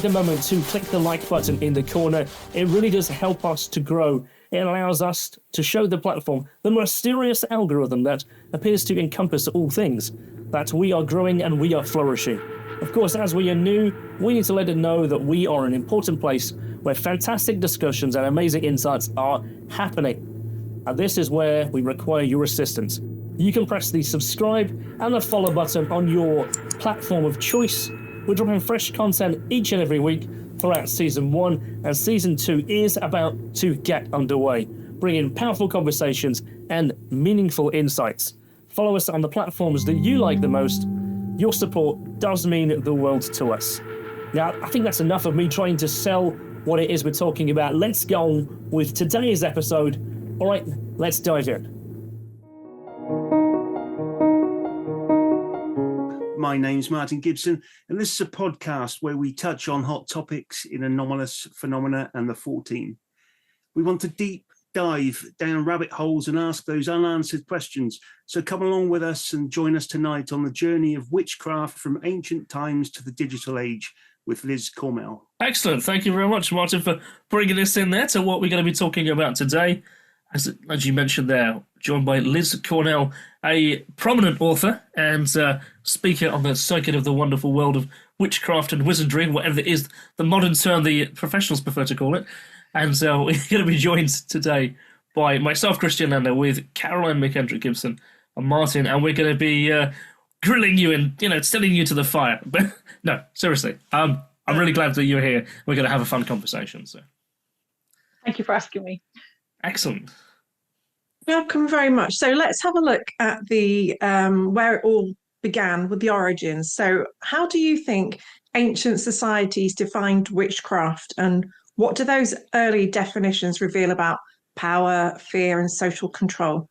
take a moment to click the like button in the corner. It really does help us to grow. It allows us to show the platform the mysterious algorithm that appears to encompass all things, that we are growing and we are flourishing. Of course, as we are new, we need to let it know that we are an important place where fantastic discussions and amazing insights are happening. And this is where we require your assistance. You can press the subscribe and the follow button on your platform of choice. We're dropping fresh content each and every week throughout Season 1, and Season 2 is about to get underway, bringing powerful conversations and meaningful insights. Follow us on the platforms that you like the most. Your support does mean the world to us. Now, I think that's enough of me trying to sell what it is we're talking about. Let's go on with today's episode. All right, let's dive in. My name's Martin Gibson, and this is a podcast where we touch on hot topics in anomalous phenomena and the 14. We want to deep dive down rabbit holes and ask those unanswered questions. So come along with us and join us tonight on the journey of witchcraft from ancient times to the digital age with Liz Cormell. Excellent. Thank you very much, Martin, for bringing us in there to what we're going to be talking about today. As you mentioned there, joined by Liz Cormell, a prominent author and speaker on the circuit of the wonderful world of witchcraft and wizardry, whatever it is, the modern term the professionals prefer to call it. And so we're going to be joined today by myself, Kristian Lander, with Caroline McKendrick-Gibson and Martin, and we're going to be grilling you and sending you to the fire. But no, seriously, I'm really glad that you're here. We're going to have a fun conversation. So, thank you for asking me. Excellent. Welcome very much. So let's have a look at the where it all began with the origins. So how do you think ancient societies defined witchcraft, and what do those early definitions reveal about power, fear, and social control?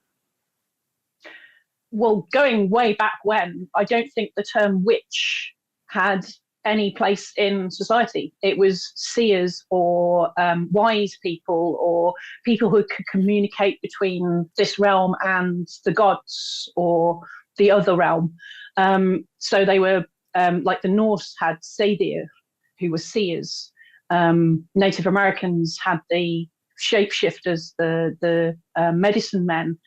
Well, going way back when, I don't think the term witch had any place in society. It was seers or wise people or people who could communicate between this realm and the gods or the other realm. So they were like the Norse had Sadir, who were seers. Native Americans had the shapeshifters, the medicine men.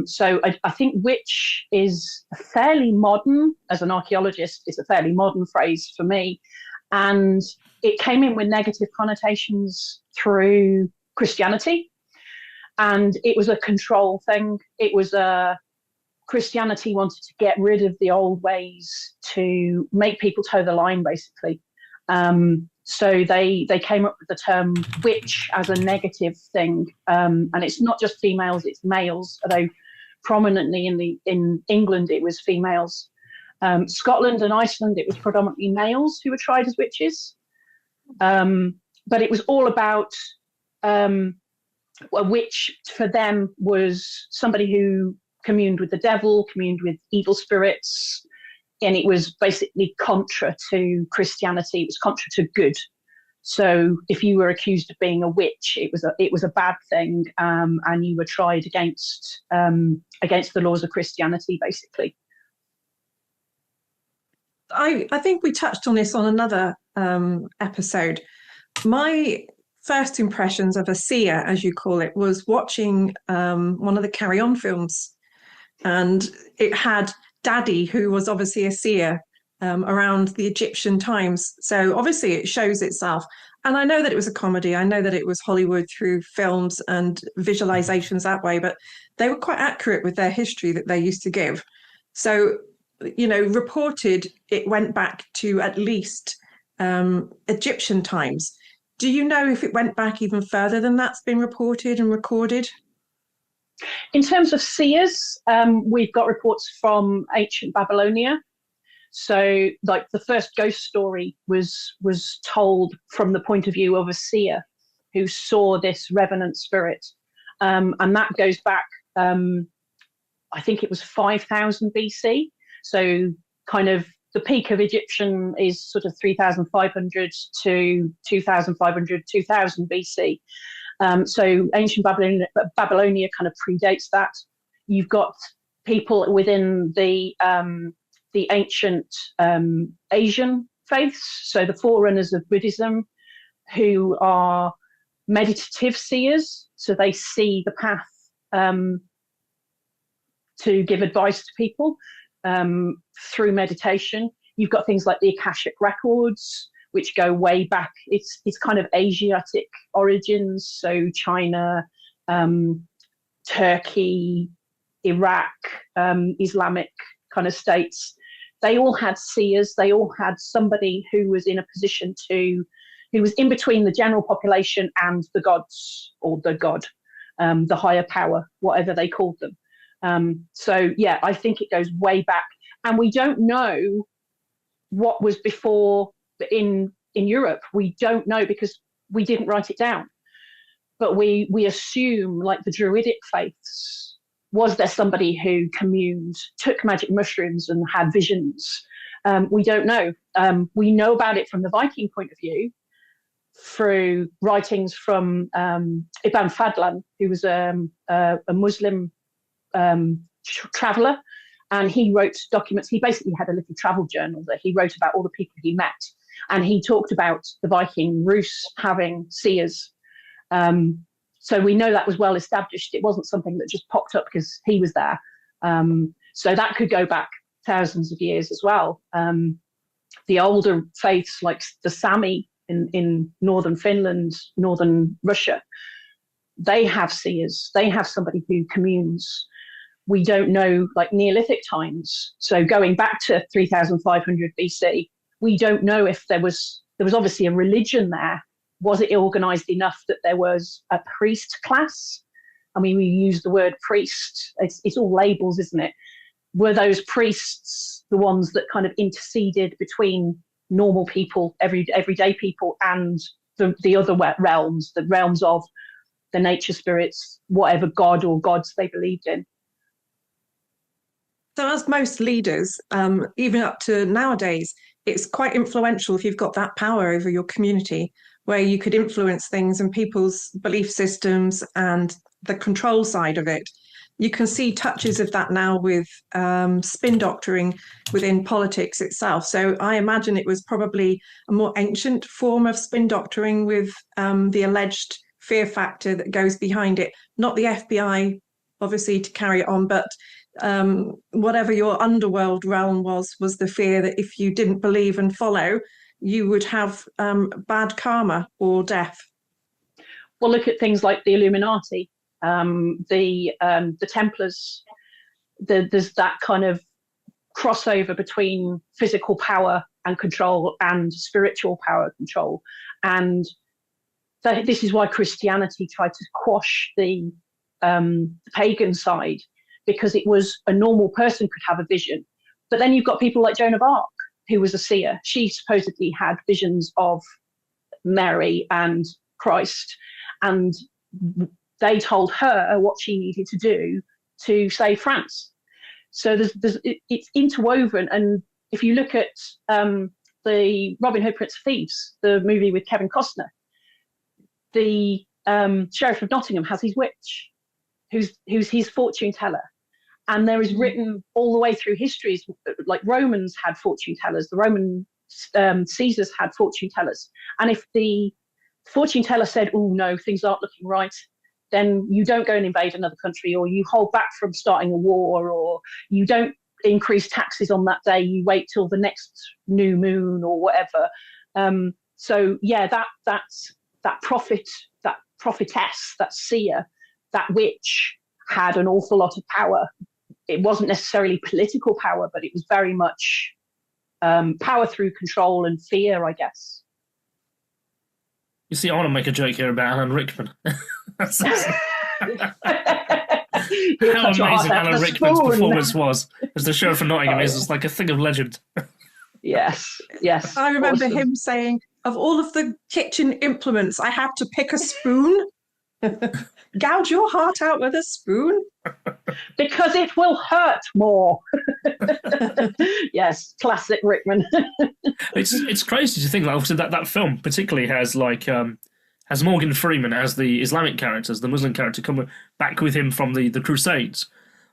So I think witch is fairly modern, as an archaeologist, it's a fairly modern phrase for me. And it came in with negative connotations through Christianity. And it was a control thing. It was Christianity wanted to get rid of the old ways to make people toe the line, basically. So they came up with the term witch as a negative thing, and it's not just females; it's males. Although prominently in England it was females. Scotland and Iceland it was predominantly males who were tried as witches. But it was all about a witch for them was somebody who communed with the devil, communed with evil spirits. And it was basically contra to Christianity. It was contra to good. So if you were accused of being a witch, it was a bad thing, and you were tried against the laws of Christianity, basically. I think we touched on this on another episode. My first impressions of a seer, as you call it, was watching one of the Carry On films, and it had Daddy, who was obviously a seer around the Egyptian times. So obviously it shows itself. And I know that it was a comedy. I know that it was Hollywood through films and visualizations that way, but they were quite accurate with their history that they used to give. So, reported it went back to at least Egyptian times. Do you know if it went back even further than that's been reported and recorded? In terms of seers, we've got reports from ancient Babylonia. So, like the first ghost story was told from the point of view of a seer who saw this revenant spirit, and that goes back. I think it was 5,000 BC. So, kind of the peak of Egyptian is sort of 3,500 to 2,500, 2000 BC. So ancient Babylonia kind of predates that. You've got people within the ancient Asian faiths, so the forerunners of Buddhism, who are meditative seers, so they see the path to give advice to people through meditation. You've got things like the Akashic records, which go way back. It's kind of Asiatic origins, so China, Turkey, Iraq, Islamic kind of states. They all had seers. They all had somebody who was in a position who was in between the general population and the gods, or the god, the higher power, whatever they called them. So yeah, I think it goes way back, and we don't know what was before in Europe. We don't know because we didn't write it down, but we assume, like the Druidic faiths, was there somebody who communed, took magic mushrooms and had visions? We don't know. We know about it from the Viking point of view through writings from Ibn Fadlan, who was a Muslim traveller, and he wrote documents. He basically had a little travel journal that he wrote about all the people he met, and he talked about the Viking Rus having seers. So we know that was well established. It wasn't something that just popped up because he was there. So that could go back thousands of years as well. The older faiths, like the Sami in northern Finland, northern Russia, they have seers. They have somebody who communes. We don't know, like Neolithic times. So going back to 3,500 BC, we don't know if there was obviously a religion there. Was it organized enough that there was a priest class? I mean, we use the word priest. It's all labels, isn't it? Were those priests the ones that kind of interceded between normal people, everyday people, and the other realms, the realms of the nature spirits, whatever god or gods they believed in? So as most leaders, even up to nowadays, it's quite influential if you've got that power over your community, where you could influence things and people's belief systems and the control side of it. You can see touches of that now with spin doctoring within politics itself. So I imagine it was probably a more ancient form of spin doctoring with the alleged fear factor that goes behind it. Not the FBI, obviously, to carry it on, but whatever your underworld realm was the fear that if you didn't believe and follow, you would have bad karma or death. Well, look at things like the Illuminati, the Templars. There's that kind of crossover between physical power and control and spiritual power control. And this is why Christianity tried to quash the pagan side, because it was a normal person could have a vision. But then you've got people like Joan of Arc, who was a seer. She supposedly had visions of Mary and Christ, and they told her what she needed to do to save France. So it's interwoven. And if you look at the Robin Hood, Prince of Thieves, the movie with Kevin Costner, the Sheriff of Nottingham has his witch, who's his fortune teller. And there is written all the way through histories, like Romans had fortune tellers, the Roman Caesars had fortune tellers. And if the fortune teller said, oh, no, things aren't looking right, then you don't go and invade another country, or you hold back from starting a war, or you don't increase taxes on that day, you wait till the next new moon or whatever. So, yeah, that prophet, that prophetess, that seer, that witch had an awful lot of power. It wasn't necessarily political power, but it was very much power through control and fear, I guess. You see, I want to make a joke here about Alan Rickman. How amazing Alan Rickman's performance was as the Sheriff of Nottingham is. It's like a thing of legend. Yes. I remember him saying, of all of the kitchen implements, I have to pick a spoon. Gouge your heart out with a spoon? Because it will hurt more. Yes, classic Rickman. It's crazy to think, like, obviously that film particularly has has Morgan Freeman as the Islamic characters, the Muslim character, come back with him from the Crusades.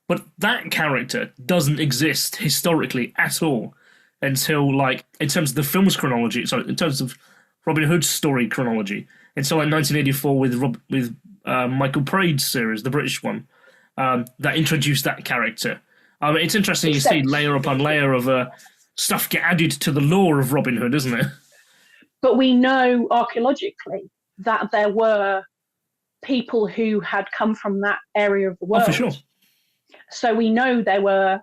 But that character doesn't exist historically at all. until, like, in terms of the film's chronology, sorry, in terms of Robin Hood's story chronology, until like 1984 with Michael Praed's series, the British one, that introduced that character. It's interesting, you see layer upon layer of stuff get added to the lore of Robin Hood, isn't it? But we know archaeologically that there were people who had come from that area of the world. Oh, for sure. So we know there were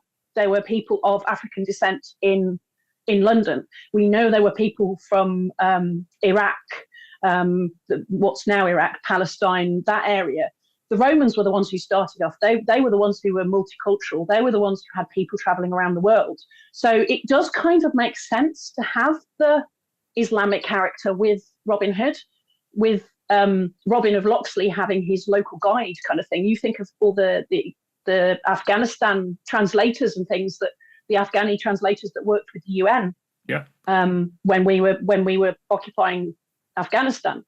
people of African descent in London. We know there were people from Iraq, what's now Iraq, Palestine, that area. The Romans were the ones who started off. They were the ones who were multicultural. They were the ones who had people traveling around the world. So it does kind of make sense to have the Islamic character with Robin Hood, with Robin of Locksley having his local guide kind of thing. You think of all the Afghanistan translators and things, that the Afghani translators that worked with the UN. Yeah. When we were occupying Afghanistan.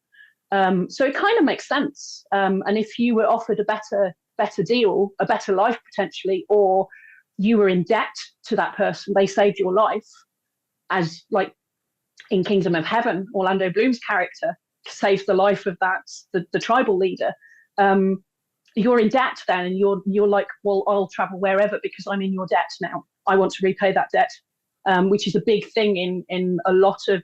So it kind of makes sense. And if you were offered a better deal, a better life potentially, or you were in debt to that person, they saved your life, as like in Kingdom of Heaven, Orlando Bloom's character saves the life of the tribal leader. You're in debt then, and you're like, well, I'll travel wherever because I'm in your debt now. I want to repay that debt, which is a big thing in a lot of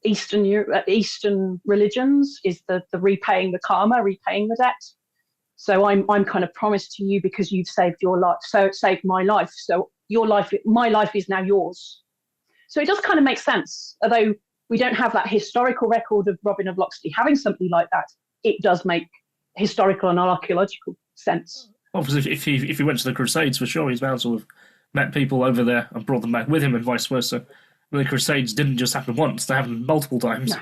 Eastern religions, is the repaying the karma, repaying the debt. So I'm kind of promised to you because you've saved your life. So it saved my life. So my life is now yours. So it does kind of make sense. Although we don't have that historical record of Robin of Locksley having something like that, it does make historical and archaeological sense. Obviously, if he went to the Crusades, for sure, he's bound to have met people over there and brought them back with him, and vice versa. The Crusades didn't just happen once; they happened multiple times. No.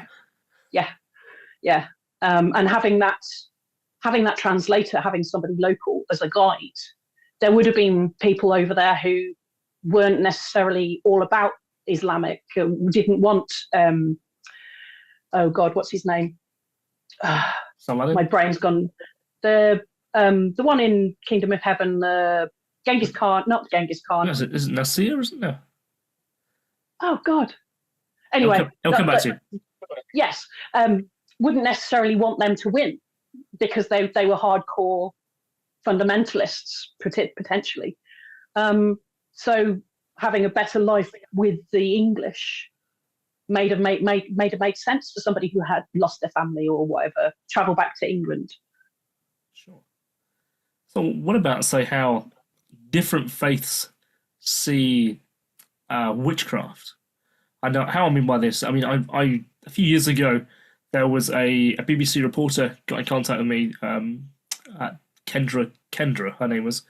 Yeah. And having that translator, having somebody local as a guide, there would have been people over there who weren't necessarily all about Islamic, didn't want. Oh God, what's his name? My brain's gone. The one in Kingdom of Heaven, Genghis Khan, not Genghis Khan. Is it Nasir, isn't it? Oh God. Anyway, it'll come back to you. Yes, wouldn't necessarily want them to win because they were hardcore fundamentalists potentially. So having a better life with the English made sense for somebody who had lost their family or whatever, travel back to England. Sure. So what about, say, how different faiths see witchcraft? I know how I mean by this. I mean, I a few years ago, there was a BBC reporter got in contact with me, Kendra, her name was,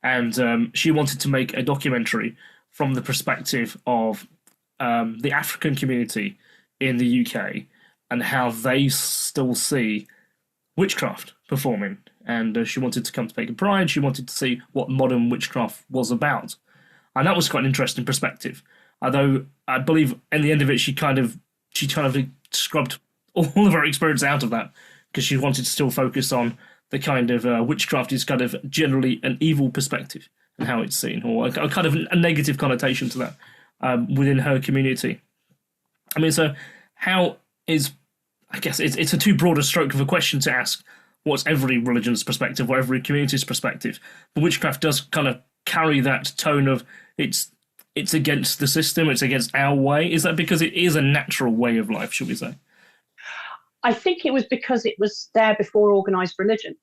and she wanted to make a documentary from the perspective of the African community in the UK and how they still see witchcraft performing. And she wanted to come to Pagan Pride. She wanted to see what modern witchcraft was about. And that was quite an interesting perspective. Although I believe in the end of it, she kind of scrubbed all of her experience out of that because she wanted to still focus on the kind of witchcraft is kind of generally an evil perspective and how it's seen, or a kind of a negative connotation to that within her community. I mean, so how is, I guess it's a too broad a stroke of a question to ask what's every religion's perspective or every community's perspective, but witchcraft does kind of carry that tone of it's against the system, it's against our way. Is that because it is a natural way of life, should we say? I think it was because it was there before organised religion.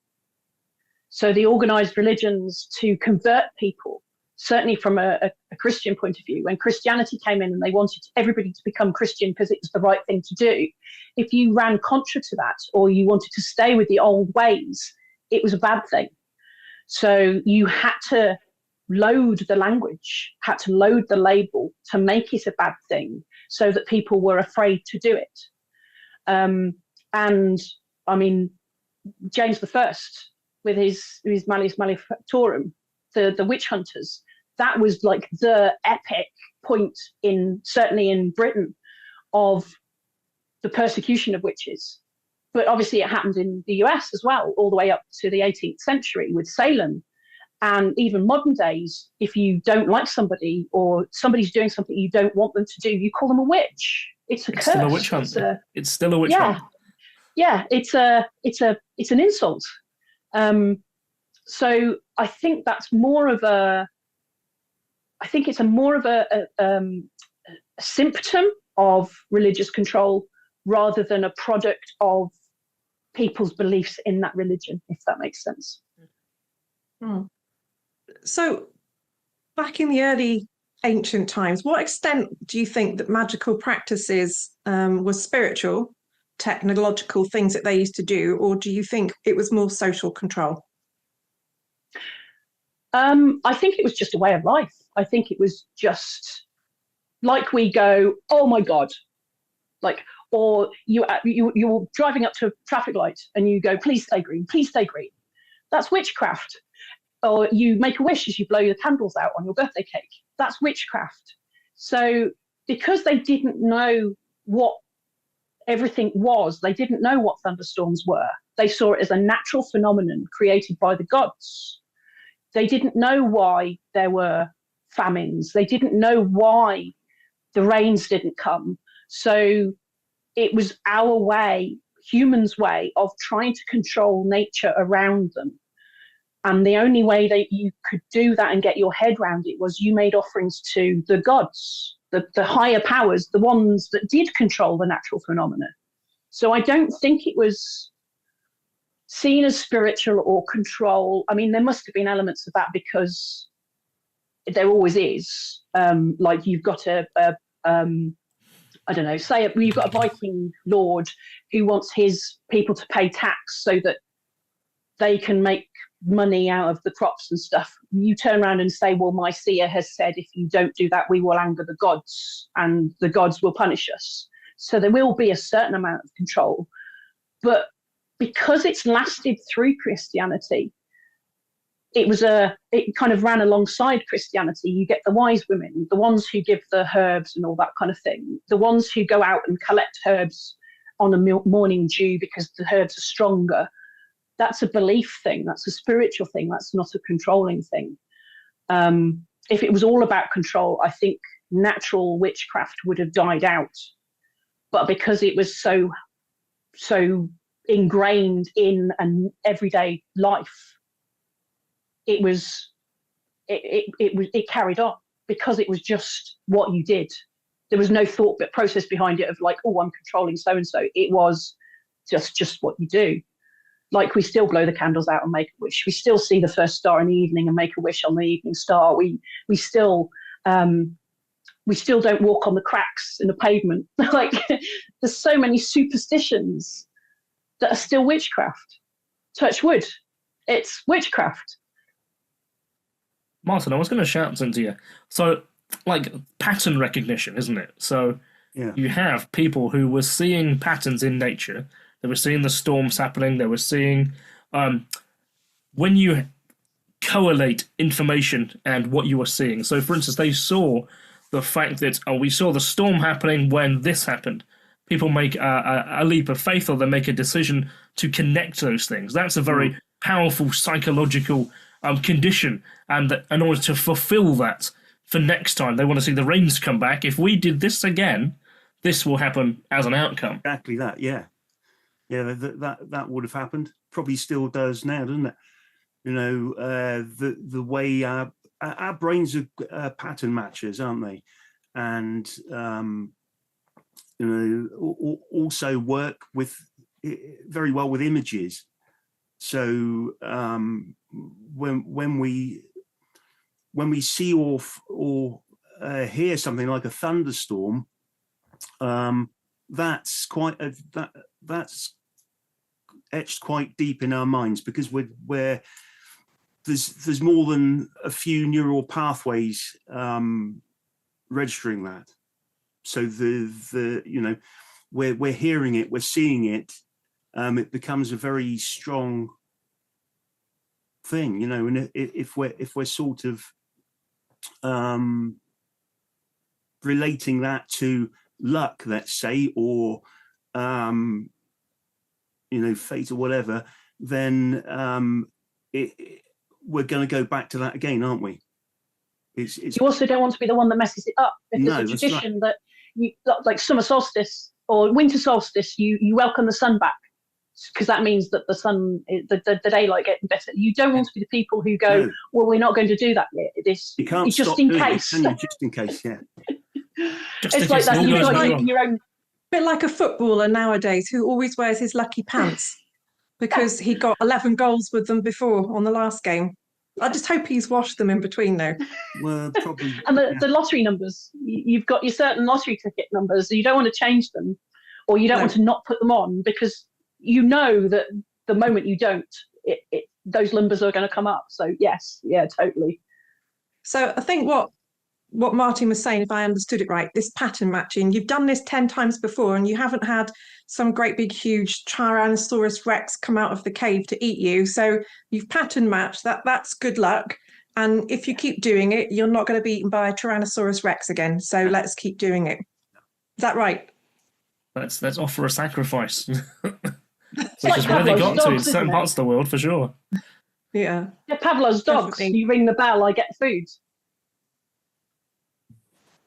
So the organised religions to convert people, certainly from a Christian point of view, when Christianity came in and they wanted everybody to become Christian because it was the right thing to do, if you ran contra to that or you wanted to stay with the old ways, it was a bad thing. So you had to load the language, had to load the label to make it a bad thing so that people were afraid to do it. And I mean, James I, with his Malleus Maleficarum, the witch hunters, that was like the epic point certainly in Britain of the persecution of witches. But obviously it happened in the US as well, all the way up to the 18th century with Salem. And even modern days, if you don't like somebody or somebody's doing something you don't want them to do, you call them a witch. It's curse. Still a witch hunt. It's still a witch hunt. Yeah, it's an insult. So I think that's more of a. I think it's more of a symptom of religious control rather than a product of people's beliefs in that religion, if that makes sense. So back in the early ancient times, what extent do you think that magical practices were spiritual, technological things that they used to do, or do you think it was more social control? I think it was just a way of life. I think it was just like we go, oh my God, like, or you're driving up to a traffic light and you go, please stay green, please stay green. That's witchcraft. Or you make a wish as you blow your candles out on your birthday cake. That's witchcraft. So because they didn't know what everything was, they didn't know what thunderstorms were. They saw it as a natural phenomenon created by the gods. They didn't know why there were famines. They didn't know why the rains didn't come. So it was our way, humans' way, of trying to control nature around them. And the only way that you could do that and get your head around it was you made offerings to the gods, the higher powers, the ones that did control the natural phenomena. So I don't think it was seen as spiritual or control. I mean, there must have been elements of that because there always is. Like you've got I don't know, say you've got a Viking lord who wants his people to pay tax so that they can make money out of the crops and stuff. You turn around and say, well, my seer has said if you don't do that, we will anger the gods and the gods will punish us. So there will be a certain amount of control. But because it's lasted through Christianity, it kind of ran alongside Christianity. You get the wise women, the ones who give the herbs and all that kind of thing, the ones who go out and collect herbs on a morning dew because the herbs are stronger. That's a belief thing. That's a spiritual thing. That's not a controlling thing. If it was all about control, I think natural witchcraft would have died out. But because it was so ingrained in an everyday life, it carried on because it was just what you did. There was no thought but process behind it of like, oh, I'm controlling so and so. It was just what you do. Like we still blow the candles out and make a wish. We still see the first star in the evening and make a wish on the evening star. We still don't walk on the cracks in the pavement. Like there's so many superstitions that are still witchcraft. Touch wood, it's witchcraft. Martin, I was going to shout something to you. So, like pattern recognition, isn't it? So you have people who were seeing patterns in nature. They were seeing the storms happening. They were seeing when you correlate information and what you were seeing. So, for instance, they saw the fact that, we saw the storm happening when this happened. People make a leap of faith, or they make a decision to connect those things. That's a very powerful psychological condition. And in order to fulfill that for next time, they want to see the rains come back. If we did this again, this will happen as an outcome. Exactly that, yeah. Yeah, that would have happened. Probably still does now, doesn't it? You know, the way our brains are pattern matchers, aren't they? And you know, also work with very well with images. So when we see or hear something like a thunderstorm, that's etched quite deep in our minds because there's more than a few neural pathways registering that. So the you know, we're hearing it, we're seeing it. It becomes a very strong thing, you know. And if we're sort of relating that to luck, let's say, or you know, fate or whatever, then we're going to go back to that again, aren't we? It's You also don't want to be the one that messes it up. If there's a tradition that you, like summer solstice or winter solstice, you welcome the sun back, because that means that the sun, the daylight getting better. You don't want to be the people who go, well, we're not going to do that yet. You can't just stop in doing case. It, can you? Just in case, yeah. It's like that. You've got your own. Bit like a footballer nowadays who always wears his lucky pants because he got 11 goals with them before on the last game. I just hope he's washed them in between now. Well, probably. And the lottery numbers, you've got your certain lottery ticket numbers. You don't want to change them, or you don't want to not put them on, because you know that the moment you don't, those numbers are going to come up. So yes, yeah, totally. So I think what Martin was saying, if I understood it right, this pattern matching, you've done this 10 times before and you haven't had some great big huge Tyrannosaurus Rex come out of the cave to eat you. So you've pattern matched, that's good luck. And if you keep doing it, you're not going to be eaten by a Tyrannosaurus Rex again. So let's keep doing it. Is that right? Let's offer a sacrifice. It's Which like is where they got Pavlov's to in dogs, certain isn't it? parts of the world, for sure. Yeah. Yeah, Pavlov's dogs. Definitely. You ring the bell, I get food.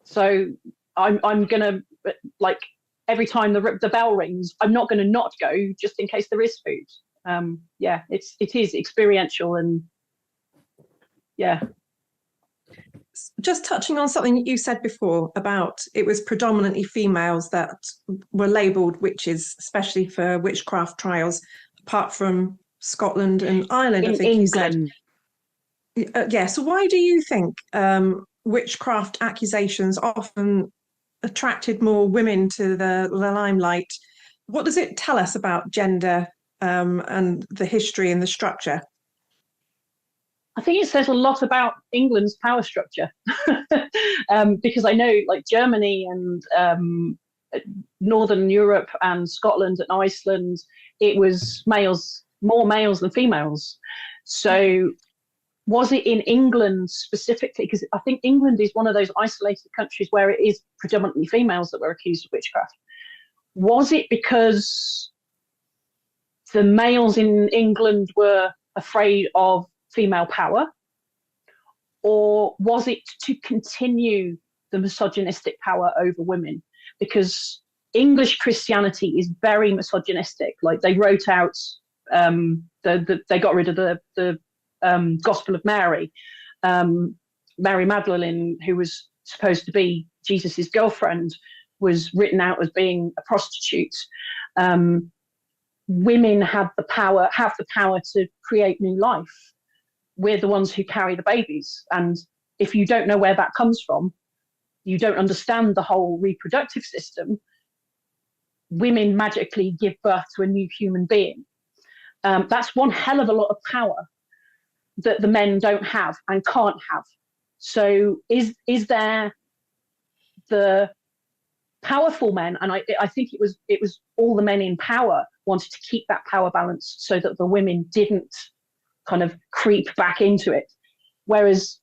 So I'm gonna, like, every time the bell rings, I'm not going to not go just in case there is food. Yeah, it is experiential, and yeah. Just touching on something that you said before about it was predominantly females that were labelled witches, especially for witchcraft trials, apart from Scotland and Ireland, I think England. you said. Yeah, so why do you think witchcraft accusations often attracted more women to the limelight? What does it tell us about gender and the history and the structure? I think it says a lot about England's power structure, because I know, like, Germany and Northern Europe and Scotland and Iceland, it was more males than females. So was it in England specifically? Because I think England is one of those isolated countries where it is predominantly females that were accused of witchcraft. Was it because the males in England were afraid of female power, or was it to continue the misogynistic power over women? Because English Christianity is very misogynistic. Like, they wrote out, they got rid of the Gospel of Mary. Mary Magdalene, who was supposed to be Jesus's girlfriend, was written out as being a prostitute. Women have the power to create new life. We're the ones who carry the babies. And if you don't know where that comes from, you don't understand the whole reproductive system, women magically give birth to a new human being. That's one hell of a lot of power that the men don't have and can't have. So is there the powerful men, and I think it was all the men in power wanted to keep that power balance so that the women didn't kind of creep back into it. Whereas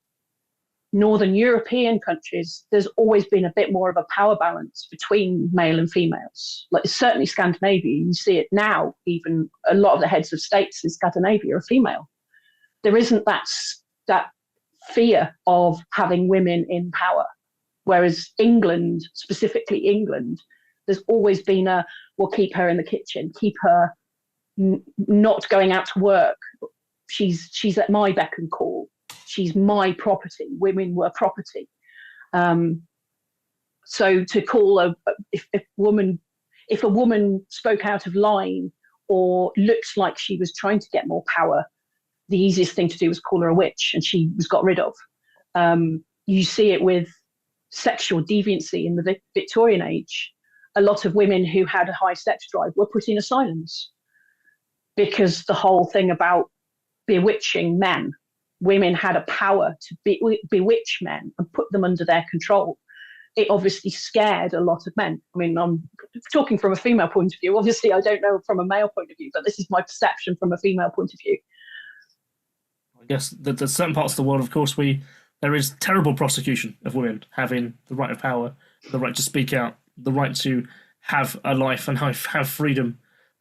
Northern European countries, there's always been a bit more of a power balance between male and females. Like, certainly Scandinavia, you see it now, even a lot of the heads of states in Scandinavia are female. There isn't that fear of having women in power. Whereas England, specifically England, there's always been we'll keep her in the kitchen, keep her not going out to work. She's at my beck and call. She's my property. Women were property. So to call if a woman spoke out of line or looked like she was trying to get more power, the easiest thing to do was call her a witch, and she was got rid of. You see it with sexual deviancy in the Victorian age. A lot of women who had a high sex drive were put in asylums because the whole thing about bewitching men, women had a power to bewitch men and put them under their control. It obviously scared a lot of men. I mean, I'm talking from a female point of view. Obviously, I don't know from a male point of view, but this is my perception from a female point of view. I guess there's certain parts of the world, of course, there is terrible prosecution of women having the right of power, the right to speak out, the right to have a life and have freedom.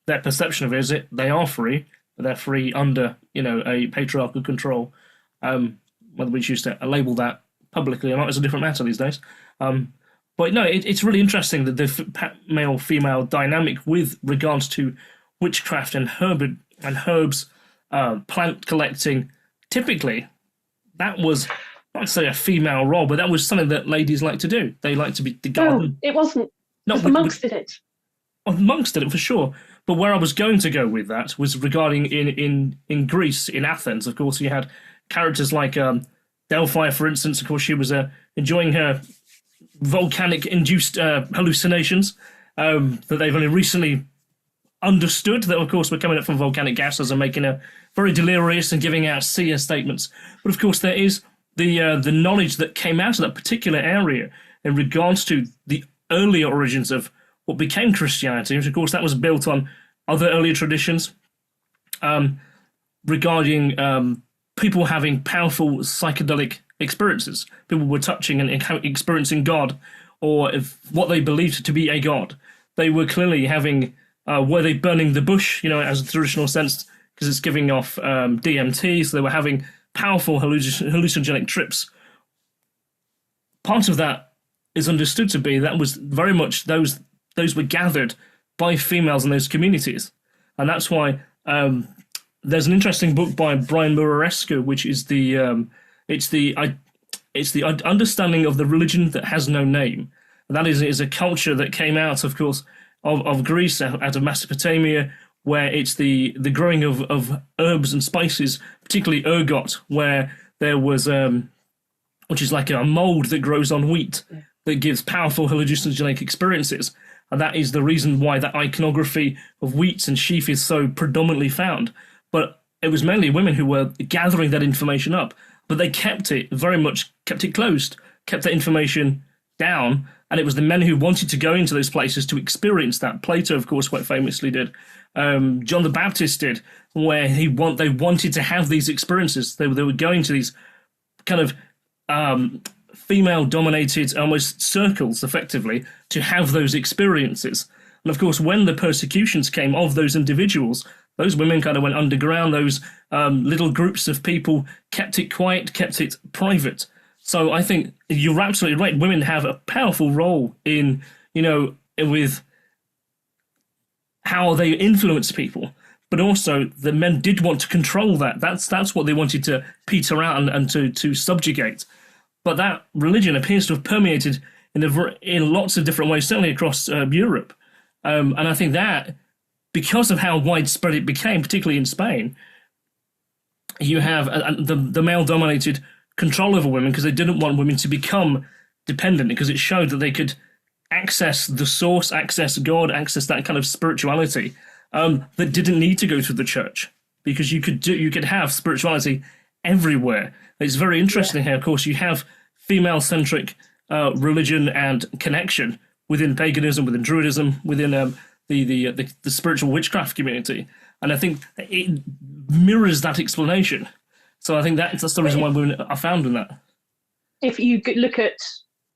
Their perception of it is they are free, but they're free under, a patriarchal control. Whether we choose to label that publicly or not is a different matter these days. But no, it's really interesting that the male-female dynamic with regards to witchcraft and herbs, plant collecting. Typically, that was, not say a female role, but that was something that ladies like to do. They like to be the garden. No, it wasn't. No, the monks did it. Well, monks did it for sure. But where I was going to go with that was regarding in Greece, in Athens. Of course, you had characters like Delphi, for instance. Of course, she was enjoying her volcanic-induced hallucinations that they've only recently understood, that of course were coming up from volcanic gases and making her very delirious and giving out seer statements. But of course, there is the knowledge that came out of that particular area in regards to the earlier origins of what became Christianity, which of course that was built on other earlier traditions regarding people having powerful psychedelic experiences. People were touching and experiencing God, or if what they believed to be a god. They were clearly having, were they burning the bush, as a traditional sense, because it's giving off DMT, so they were having powerful hallucinogenic trips. Part of that is understood to be that was very much those were gathered by females in those communities. And that's why there's an interesting book by Brian Murarescu, which is it's the understanding of the religion that has no name. And that is a culture that came out, of course, of Greece, out of Mesopotamia, where it's the growing of herbs and spices, particularly ergot, where there was, which is like a mold that grows on wheat that gives powerful hallucinogenic experiences. And that is the reason why that iconography of wheat and sheaf is so predominantly found. But it was mainly women who were gathering that information up, but they kept it closed, kept that information down, and it was the men who wanted to go into those places to experience that. Plato, of course, quite famously did. John the Baptist did, where they wanted to have these experiences. They were going to these kind of female-dominated almost circles, effectively, to have those experiences. And of course, when the persecutions came of those individuals, those women kind of went underground. Those little groups of people kept it quiet, kept it private. So I think you're absolutely right. Women have a powerful role in, with how they influence people. But also, the men did want to control that. That's what they wanted to peter out and to subjugate. But that religion appears to have permeated in lots of different ways, certainly across Europe. And I think that, because of how widespread it became, particularly in Spain, you have the male-dominated control over women, because they didn't want women to become dependent, because it showed that they could access the source, access God, access that kind of spirituality that didn't need to go through the church, because you could have spirituality everywhere. It's very interesting how, of course, you have female-centric religion and connection within paganism, within Druidism, within the spiritual witchcraft community, and I think it mirrors that explanation. So I think that's the reason why women are found in that. If you look at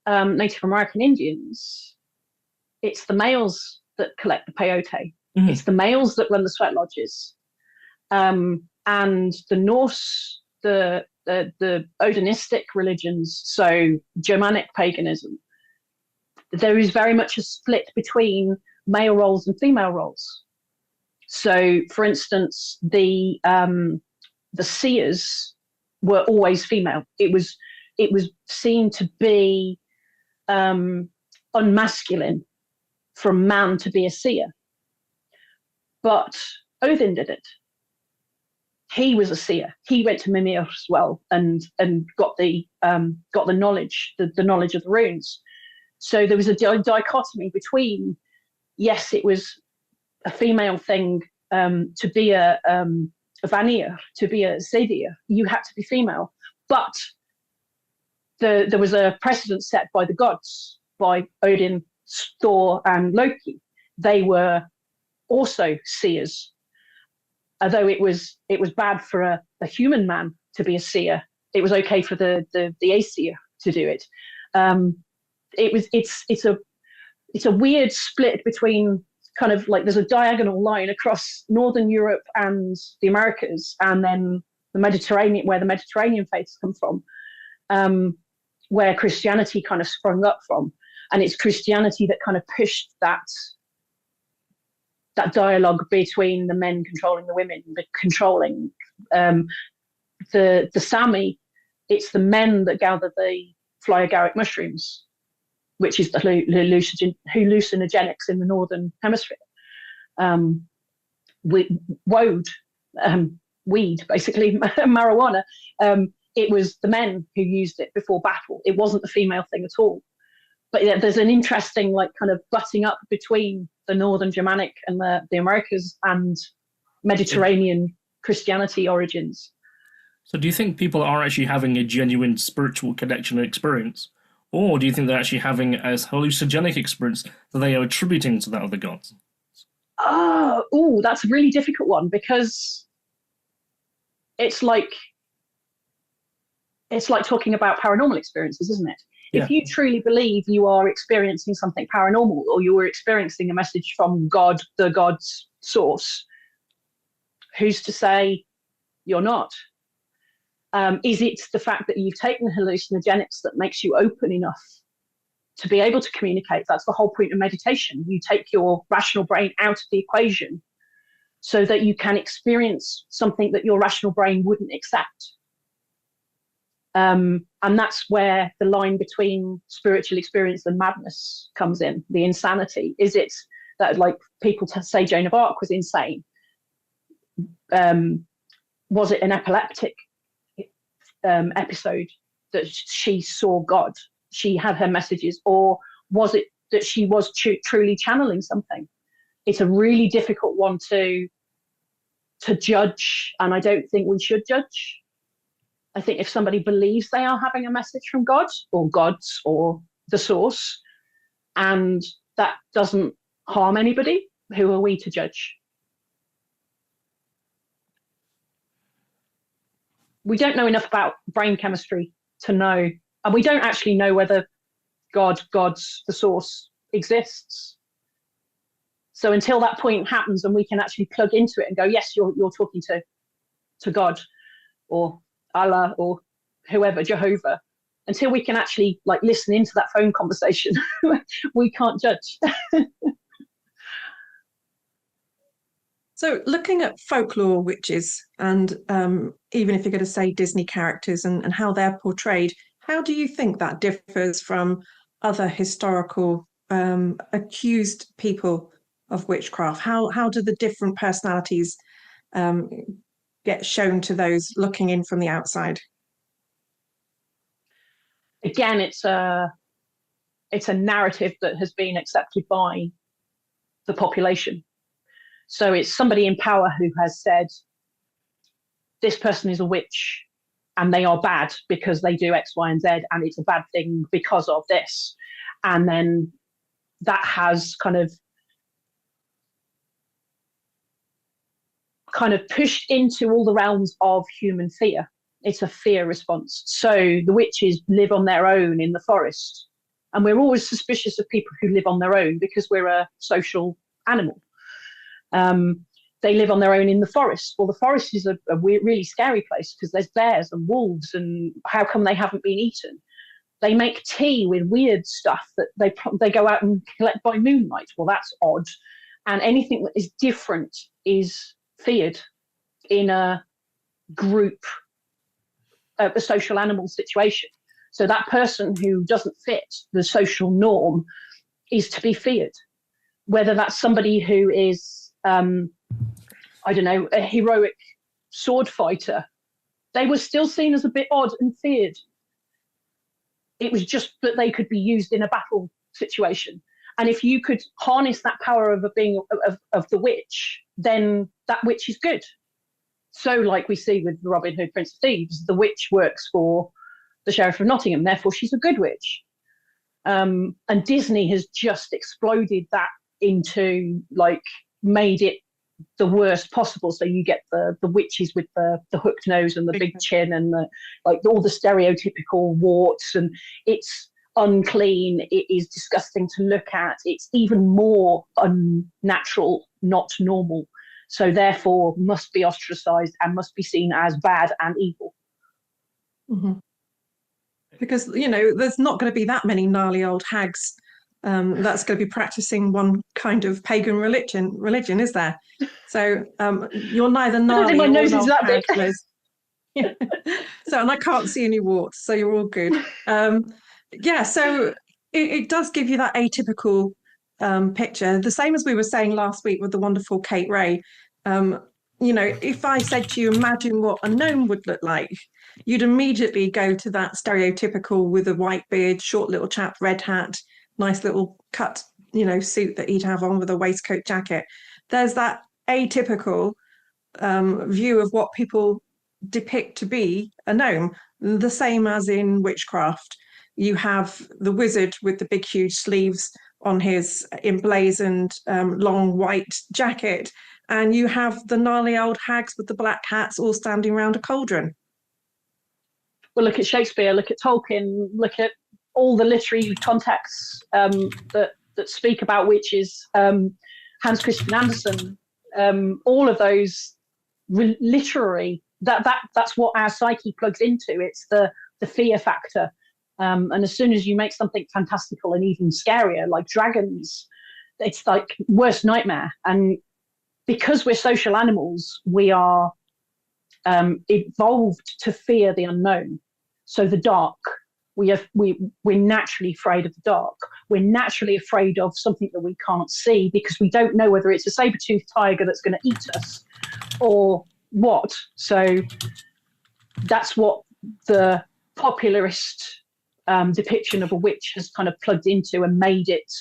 Native American Indians, it's the males that collect the peyote. Mm-hmm. It's the males that run the sweat lodges. And the Norse, the Odinistic religions, so Germanic paganism, there is very much a split between male roles and female roles. So, for instance, the seers were always female. It was seen to be unmasculine for a man to be a seer. But Odin did it. He was a seer. He went to Mimir's well and got the knowledge, the knowledge of the runes. So there was a dichotomy between, yes, it was a female thing to be a Vanir, to be a Sadir. You had to be female. But there was a precedent set by the gods, by Odin, Thor, and Loki. They were also seers. Although it was bad for a human man to be a seer, it was okay for the Aesir to do it. It's a weird split between, kind of like, there's a diagonal line across Northern Europe and the Americas, and then the Mediterranean, where the Mediterranean faiths come from, where Christianity kind of sprung up from. And it's Christianity that kind of pushed that dialogue between the men controlling the women, controlling the Sami. It's the men that gather the fly agaric mushrooms, which is the hallucinogenics in the northern hemisphere. Woad, weed, basically marijuana. It was the men who used it before battle. It wasn't the female thing at all. But yeah, there's an interesting like kind of butting up between the northern Germanic and the Americas and Mediterranean Christianity origins. So do you think people are actually having a genuine spiritual connection and experience? Or do you think they're actually having a hallucinogenic experience that they are attributing to that of the gods? Oh, that's a really difficult one, because it's like talking about paranormal experiences, isn't it? Yeah. If you truly believe you are experiencing something paranormal, or you are experiencing a message from God, the God's source, who's to say you're not? Is it the fact that you've taken the hallucinogenics that makes you open enough to be able to communicate? That's the whole point of meditation. You take your rational brain out of the equation so that you can experience something that your rational brain wouldn't accept. And that's where the line between spiritual experience and madness comes in, the insanity. Is it that, like, people say Joan of Arc was insane? Was it an epileptic episode that she saw God, she had her messages, or was it that she was truly channeling something? It's a really difficult one to judge, and I don't think we should judge. I think if somebody believes they are having a message from God or gods or the source, and that doesn't harm anybody, who are we to judge? We don't know enough about brain chemistry to know, and we don't actually know whether God's the source exists. So until that point happens and we can actually plug into it and go, yes, you're talking to God or Allah or whoever, Jehovah, until we can actually like listen into that phone conversation, we can't judge. So looking at folklore witches, and even if you're going to say Disney characters and how they're portrayed, how do you think that differs from other historical accused people of witchcraft? How do the different personalities get shown to those looking in from the outside? Again, it's a narrative that has been accepted by the population. So it's somebody in power who has said, this person is a witch and they are bad because they do X, Y, and Z, and it's a bad thing because of this. And then that has kind of pushed into all the realms of human fear. It's a fear response. So the witches live on their own in the forest. And we're always suspicious of people who live on their own because we're a social animal. They live on their own in the forest. Well, the forest is a really scary place because there's bears and wolves, and how come they haven't been eaten? They make tea with weird stuff that they go out and collect by moonlight. Well, that's odd. And anything that is different is feared in a group, a social animal situation. So that person who doesn't fit the social norm is to be feared. Whether that's somebody who is I don't know, a heroic sword fighter, they were still seen as a bit odd and feared. It was just that they could be used in a battle situation. And if you could harness that power of the witch, then that witch is good. So like we see with Robin Hood, Prince of Thieves, the witch works for the Sheriff of Nottingham, therefore she's a good witch. And Disney has just exploded that into, like, made it the worst possible. So you get the witches with the hooked nose and the big chin and all the stereotypical warts, and it's unclean, it is disgusting to look at, it's even more unnatural, not normal. so therefore must be ostracized and must be seen as bad and evil. Mm-hmm. Because, you know, there's not going to be that many gnarly old hags that's going to be practicing one kind of pagan religion, is there? So you're neither gnarly my or nose an is old that hag, big. Liz. So, and I can't see any warts, so you're all good. Yeah, so it does give you that atypical picture. The same as we were saying last week with the wonderful Kate Ray. You know, if I said to you, imagine what a gnome would look like, you'd immediately go to that stereotypical with a white beard, short little chap, red hat, nice little cut, you know, suit that he'd have on with a waistcoat jacket. There's that atypical view of what people depict to be a gnome, the same as in witchcraft. You have the wizard with the big huge sleeves on his emblazoned long white jacket, and you have the gnarly old hags with the black hats all standing around a cauldron. Well, look at Shakespeare, look at Tolkien, look at all the literary contexts that speak about witches, Hans Christian Andersen, all of those literary, that's what our psyche plugs into. It's the fear factor. And as soon as you make something fantastical and even scarier, like dragons, it's like worst nightmare. And because we're social animals, we are evolved to fear the unknown. So the dark, we're naturally afraid of the dark. We're naturally afraid of something that we can't see because we don't know whether it's a saber-toothed tiger that's going to eat us or what. So that's what the popularist depiction of a witch has kind of plugged into and made it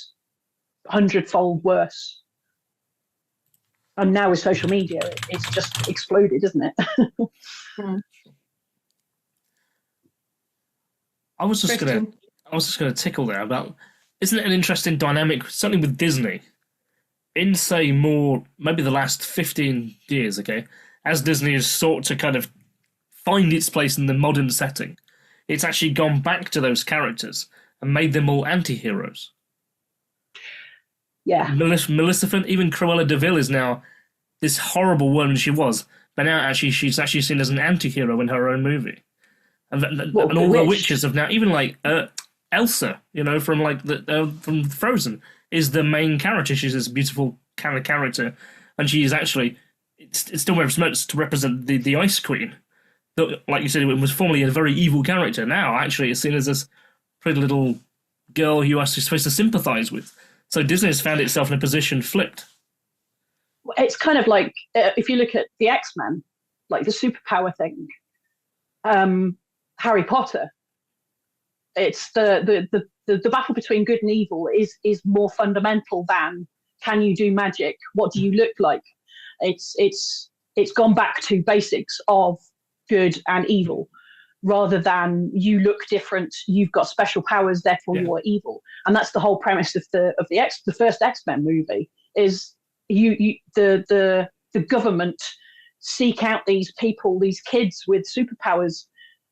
100-fold worse. And now with social media, it's just exploded, isn't it? I was just gonna tickle there about, isn't it an interesting dynamic, certainly with Disney, in say more maybe the last 15 years, okay, as Disney has sought to kind of find its place in the modern setting, it's actually gone back to those characters and made them all anti-heroes. Yeah. Maleficent, even Cruella de Vil is now this horrible woman she was, but now she's actually seen as an anti-hero in her own movie. And all the witches have now, even like Elsa, you know, from like from Frozen, is the main character. She's this beautiful kind of character, and she is actually it's still very much to represent the Ice Queen. Like you said, it was formerly a very evil character. Now, actually, it's seen as this pretty little girl you are supposed to sympathise with. So Disney has found itself in a position flipped. It's kind of like if you look at the X-Men, like the superpower thing. Harry Potter, it's the battle between good and evil is more fundamental than can you do magic, what do you look like. It's gone back to basics of good and evil rather than you look different, you've got special powers, therefore you're evil. And that's the whole premise of the first X-Men movie is the government seek out these people, these kids with superpowers,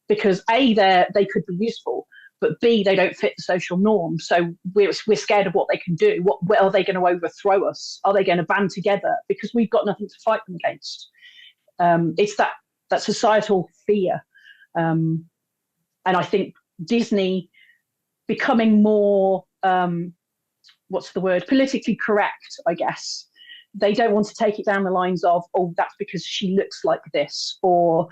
because A, they could be useful, but B, they don't fit the social norm. So we're scared of what they can do. What are they going to overthrow us? Are they going to band together? Because we've got nothing to fight them against. It's that societal fear. And I think Disney becoming more, politically correct, I guess. They don't want to take it down the lines of, oh, that's because she looks like this, or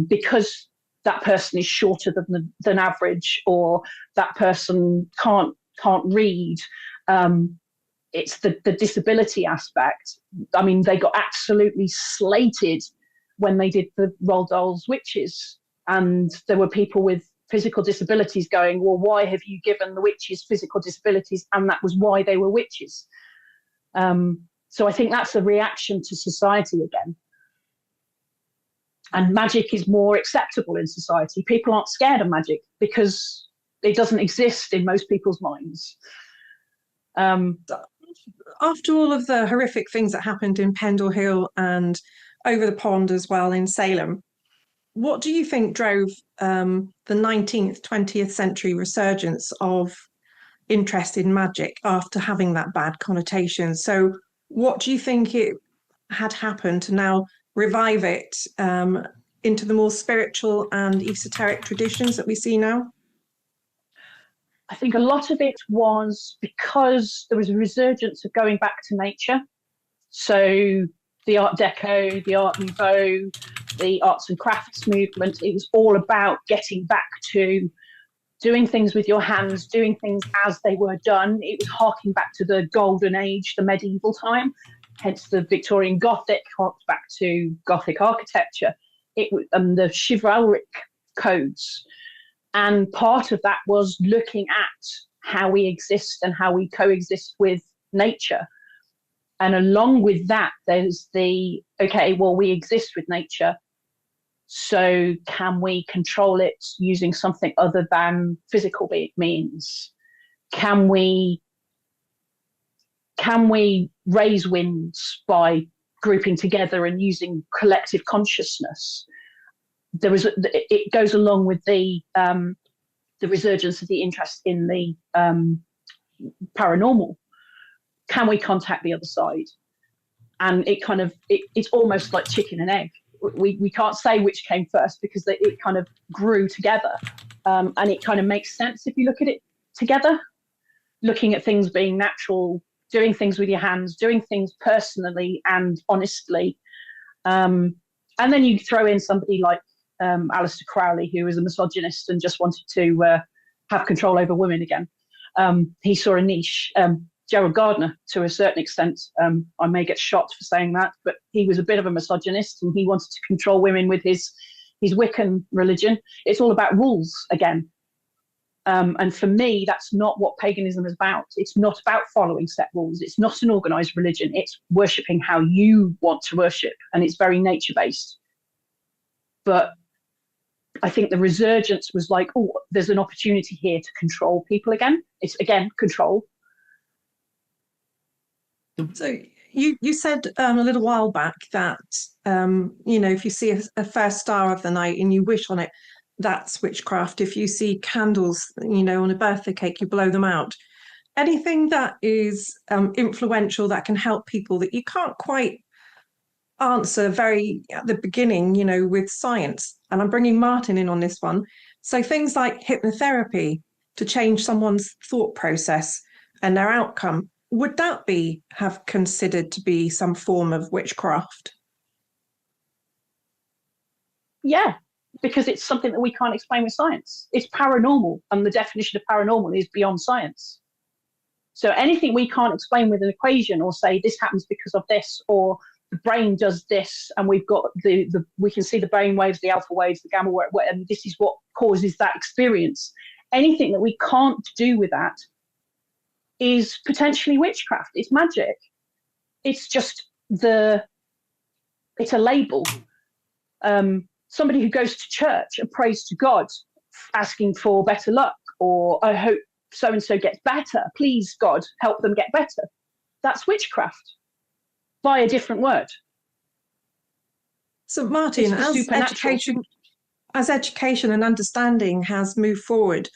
because that person is shorter than average, or that person can't read. It's the disability aspect. I mean, they got absolutely slated when they did the Roald Dahl's Witches, and there were people with physical disabilities going, well, why have you given the witches physical disabilities? And that was why they were witches. So I think that's a reaction to society again. And magic is more acceptable in society. People aren't scared of magic because it doesn't exist in most people's minds. After all of the horrific things that happened in Pendle Hill and over the pond as well in Salem, what do you think drove the 19th, 20th century resurgence of interest in magic after having that bad connotation? So what do you think had happened to now revive it into the more spiritual and esoteric traditions that we see now? I think a lot of it was because there was a resurgence of going back to nature. So the Art Deco, the Art Nouveau, the arts and crafts movement, it was all about getting back to doing things with your hands, doing things as they were done. It was harking back to the golden age, the medieval time, hence the Victorian Gothic, harked back to Gothic architecture, the chivalric codes. And part of that was looking at how we exist and how we coexist with nature. And along with that, there's we exist with nature. So can we control it using something other than physical means? Can we raise winds by grouping together and using collective consciousness? It goes along with the resurgence of the interest in the paranormal. Can we contact the other side? And it's almost like chicken and egg. We can't say which came first because it kind of grew together, and it kind of makes sense if you look at it together, looking at things being natural, doing things with your hands, doing things personally and honestly, and then you throw in somebody like Aleister Crowley, who was a misogynist and just wanted to have control over women again. He saw a niche. Gerald Gardner, to a certain extent, I may get shot for saying that, but he was a bit of a misogynist and he wanted to control women with his Wiccan religion. It's all about rules again. And for me, that's not what paganism is about. It's not about following set rules. It's not an organized religion. It's worshipping how you want to worship, and it's very nature-based. But I think the resurgence was like, oh, there's an opportunity here to control people again. It's, again, control. So you said a little while back that, if you see a fair star of the night and you wish on it, that's witchcraft. If you see candles, on a birthday cake, you blow them out. Anything that is influential that can help people that you can't quite answer very at the beginning, with science. And I'm bringing Martin in on this one. So things like hypnotherapy to change someone's thought process and their outcome. Would that have considered to be some form of witchcraft? Yeah, because it's something that we can't explain with science. It's paranormal, and the definition of paranormal is beyond science. So anything we can't explain with an equation or say this happens because of this, or the brain does this, and we've got we can see the brain waves, the alpha waves, the gamma waves, and this is what causes that experience. Anything that we can't do with that is potentially witchcraft. It's magic. It's just it's a label. Somebody who goes to church and prays to God, asking for better luck, or I hope so-and-so gets better. Please, God, help them get better. That's witchcraft by a different word. So, Martin, as education and understanding has moved forward,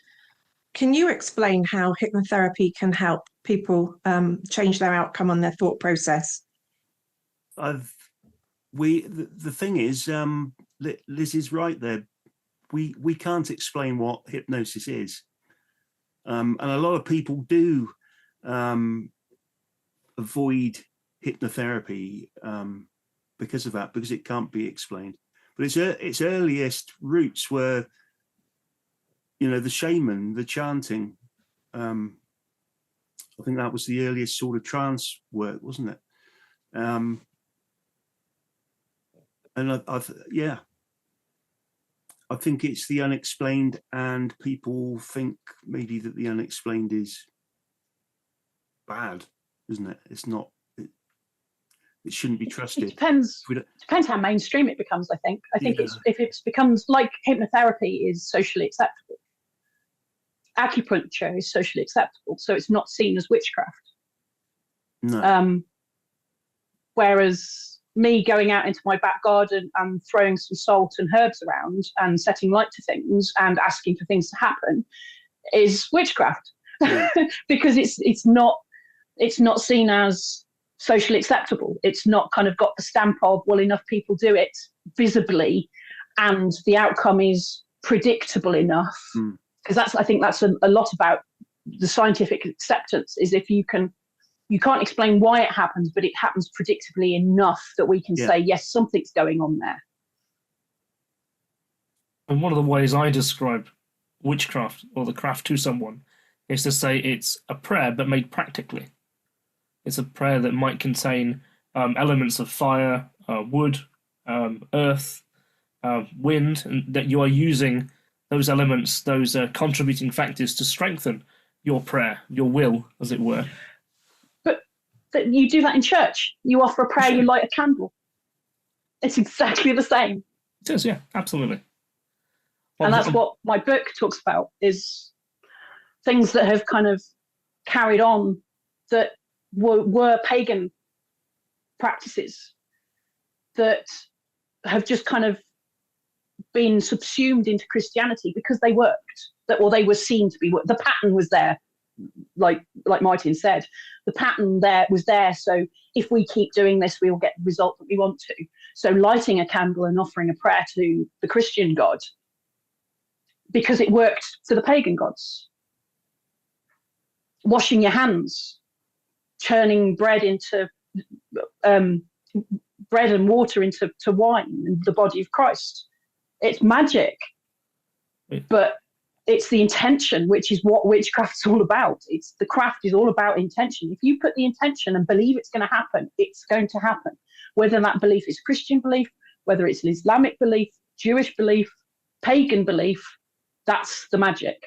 can you explain how hypnotherapy can help people change their outcome on their thought process? The thing is, Liz is right there. We can't explain what hypnosis is, and a lot of people do avoid hypnotherapy because of that, because it can't be explained. But its earliest roots were, the shaman, the chanting. I think that was the earliest sort of trance work, wasn't it? And I think it's the unexplained, and people think maybe that the unexplained is bad, isn't it? It's not. It shouldn't be trusted. It depends how mainstream it becomes. I think if it becomes like hypnotherapy is socially acceptable, acupuncture is socially acceptable, so it's not seen as witchcraft. No. Whereas me going out into my back garden and throwing some salt and herbs around and setting light to things and asking for things to happen is witchcraft. Yeah. Because it's not seen as socially acceptable. It's not kind of got the stamp of, well, enough people do it visibly and the outcome is predictable enough. Because I think that's a lot about the scientific acceptance, is if you can't explain why it happens, but it happens predictably enough that we can say, yes, something's going on there. And one of the ways I describe witchcraft or the craft to someone is to say it's a prayer but made practically. It's a prayer that might contain elements of fire, wood, earth, wind, and that you are using those elements, those contributing factors to strengthen your prayer, your will, as it were. But you do that in church. You offer a prayer, you light a candle. It's exactly the same. It is, yeah, absolutely. And that's what my book talks about, is things that have kind of carried on that were pagan practices that have just kind of been subsumed into Christianity because they worked, they were seen to be. The pattern was there, like Martin said. The pattern was there. So if we keep doing this, we will get the result that we want to. So lighting a candle and offering a prayer to the Christian God, because it worked for the pagan gods. Washing your hands, turning bread into bread and water into wine and the body of Christ. It's magic, but it's the intention, which is what witchcraft's all about. The craft is all about intention. If you put the intention and believe it's going to happen, it's going to happen. Whether that belief is Christian belief, whether it's an Islamic belief, Jewish belief, pagan belief, that's the magic.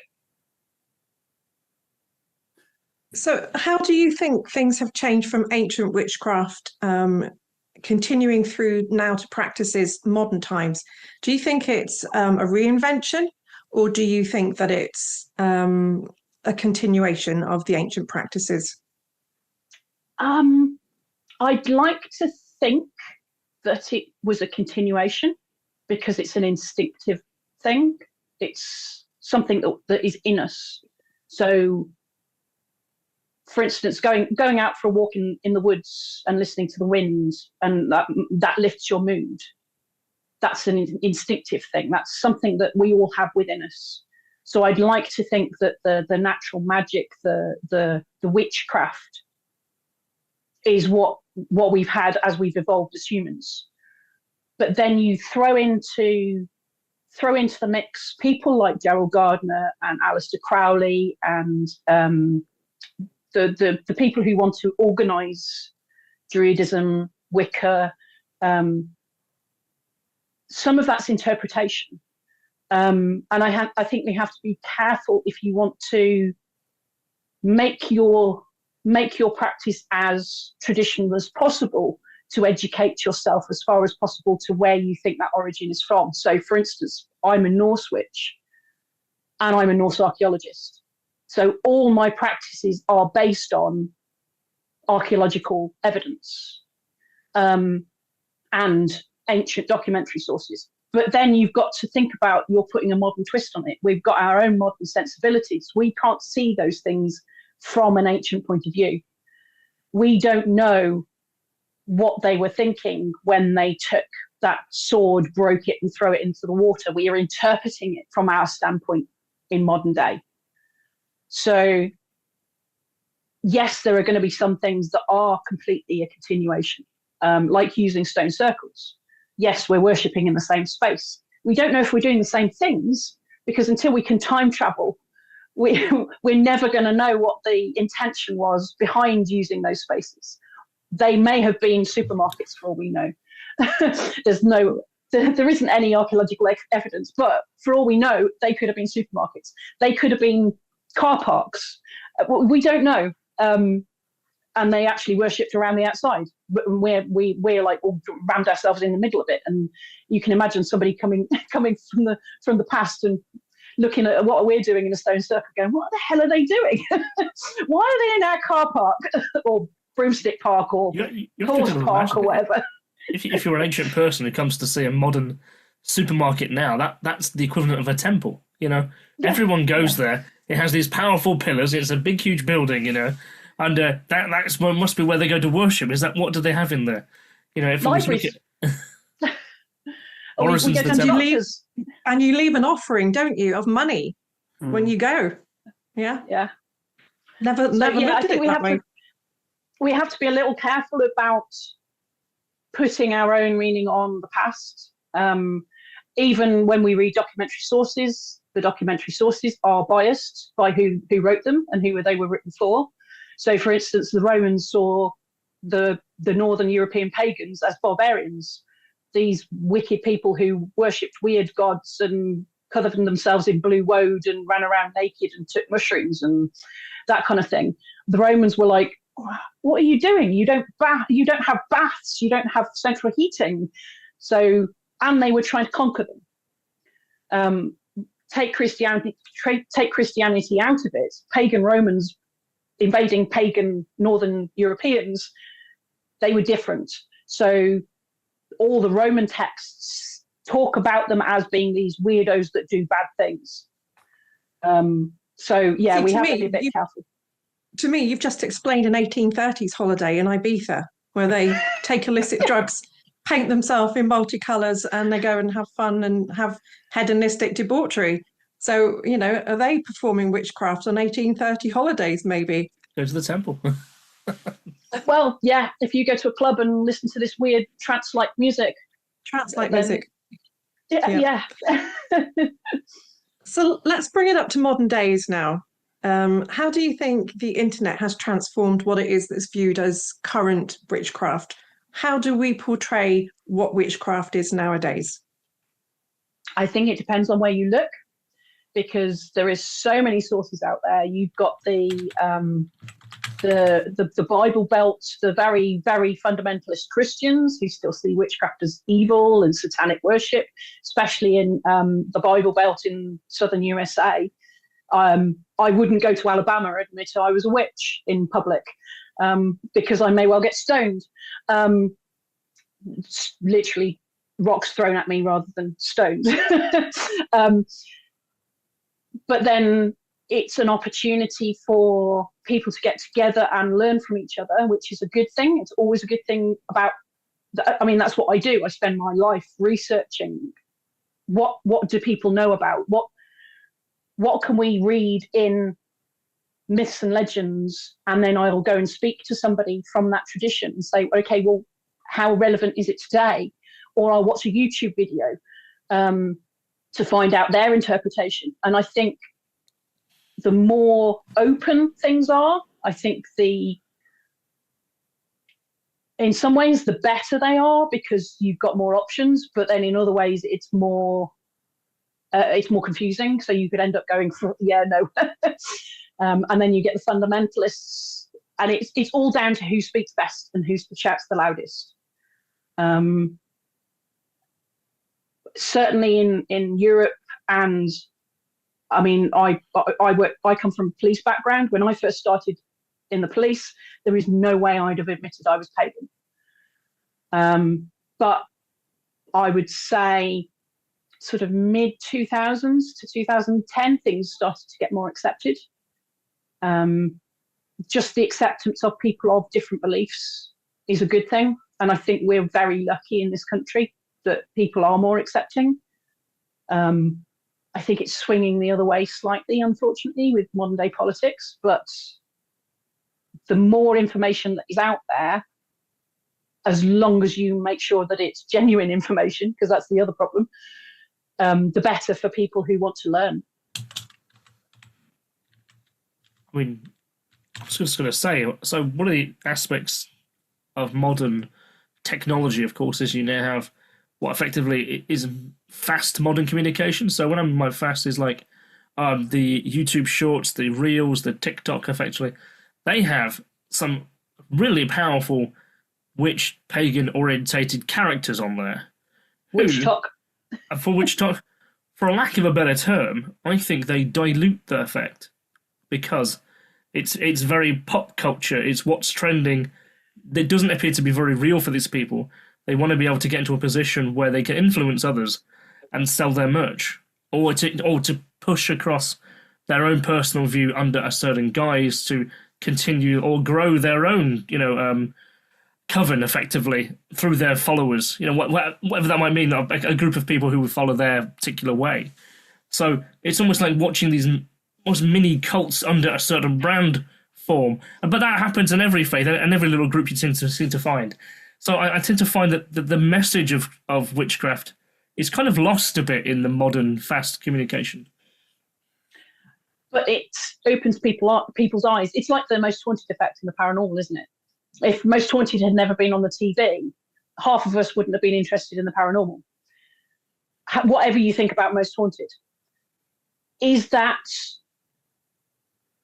So how do you think things have changed from ancient witchcraft, continuing through now to practices modern times? Do you think it's a reinvention, or do you think that it's a continuation of the ancient practices? I'd like to think that it was a continuation, because it's an instinctive thing. It's something that is in us. So, for instance, going out for a walk in the woods and listening to the wind, and that lifts your mood. That's an instinctive thing. That's something that we all have within us. So I'd like to think that the natural magic, the witchcraft, is what we've had as we've evolved as humans. But then you throw into the mix people like Gerald Gardner and Aleister Crowley and the people who want to organise Druidism, Wicca. Some of that's interpretation, and I think we have to be careful if you want to make your practice as traditional as possible, to educate yourself as far as possible to where you think that origin is from. So, for instance, I'm a Norse witch and I'm a Norse archaeologist. So all my practices are based on archaeological evidence and ancient documentary sources. But then you've got to think about, you're putting a modern twist on it. We've got our own modern sensibilities. We can't see those things from an ancient point of view. We don't know what they were thinking when they took that sword, broke it and throw it into the water. We are interpreting it from our standpoint in modern day. So yes, there are going to be some things that are completely a continuation, like using stone circles. Yes, we're worshipping in the same space. We don't know if we're doing the same things, because until we can time travel, we're never going to know what the intention was behind using those spaces. They may have been supermarkets for all we know. There isn't any archaeological evidence, but for all we know, they could have been supermarkets. They could have been car parks. We don't know. And they actually worshipped around the outside. We're like all rammed ourselves in the middle of it. And you can imagine somebody coming from the past and looking at what we're doing in a stone circle, going, what the hell are they doing? Why are they in our car park or broomstick park or horse park or whatever? If you're an ancient person who comes to see a modern supermarket now, that's the equivalent of a temple. You know, everyone goes there. It has these powerful pillars. It's a big, huge building. You know, And must be where they go to worship. Is that what do they have in there? You know, if libraries. And you leave an offering, don't you, of money when you go? Yeah. Yeah. Never looked at it that way. We have to be a little careful about putting our own meaning on the past. Even when we read documentary sources, the documentary sources are biased by who wrote them and who they were written for. So, for instance, the Romans saw the Northern European pagans as barbarians, these wicked people who worshipped weird gods and covered themselves in blue woad and ran around naked and took mushrooms and that kind of thing. The Romans were like, what are you doing? You don't have baths, you don't have central heating. So, and they were trying to conquer them. Take Christianity out of it. Pagan Romans invading pagan Northern Europeans, they were different. So all the Roman texts talk about them as being these weirdos that do bad things. So yeah, we have to be a bit careful. To me, you've just explained an 1830s holiday in Ibiza where they take illicit drugs, paint themselves in multicolours, and they go and have fun and have hedonistic debauchery. So, you know, are they performing witchcraft on 1830 holidays, maybe? Go to the temple. Well, yeah, if you go to a club and listen to this weird trance-like music. Trance-like music. Yeah. So let's bring it up to modern days now. How do you think the internet has transformed what it is that's viewed as current witchcraft? How do we portray what witchcraft is nowadays? I think it depends on where you look, because there is so many sources out there. You've got the Bible Belt, the very, very fundamentalist Christians who still see witchcraft as evil and satanic worship, especially in the Bible Belt in southern USA. I wouldn't go to Alabama and admit I was a witch in public because I may well get stoned. Literally rocks thrown at me rather than stones. But then it's an opportunity for people to get together and learn from each other, which is a good thing. It's always a good thing about, I mean, that's what I do. I spend my life researching what do people know about, what can we read in myths and legends, and then I'll go and speak to somebody from that tradition and say, okay, well, how relevant is it today? Or I'll watch a YouTube video to find out their interpretation. And I think the more open things are, I think in some ways the better they are, because you've got more options, but then in other ways it's more confusing. So you could end up going for, yeah, no. And then you get the fundamentalists, and it's all down to who speaks best and who shouts the loudest. Certainly in Europe, and I mean, I come from a police background. When I first started in the police, there is no way I'd have admitted I was pagan. But I would say sort of mid 2000s to 2010, things started to get more accepted. Just the acceptance of people of different beliefs is a good thing. And I think we're very lucky in this country that people are more accepting. I think it's swinging the other way slightly, unfortunately, with modern day politics. But the more information that is out there, as long as you make sure that it's genuine information, because that's the other problem, the better for people who want to learn. I mean, I was just going to say, so one of the aspects of modern technology, of course, is you now have what effectively is fast modern communication. So when I mean by fast is like the YouTube shorts, the Reels, the TikTok, effectively, they have some really powerful witch pagan orientated characters on there. Witch talk. For witch talk, for a lack of a better term, I think they dilute the effect, because it's very pop culture. It's what's trending. It doesn't appear to be very real for these people. They want to be able to get into a position where they can influence others and sell their merch, or to push across their own personal view under a certain guise to continue or grow their own, coven effectively through their followers, whatever that might mean, a group of people who would follow their particular way. So it's almost like watching these almost mini cults under a certain brand form. But that happens in every faith and every little group you seem to find. So I tend to find that the message of witchcraft is kind of lost a bit in the modern fast communication. But it opens people's eyes. It's like the Most Haunted effect in the paranormal, isn't it? If Most Haunted had never been on the TV, half of us wouldn't have been interested in the paranormal. Whatever you think about Most Haunted, is that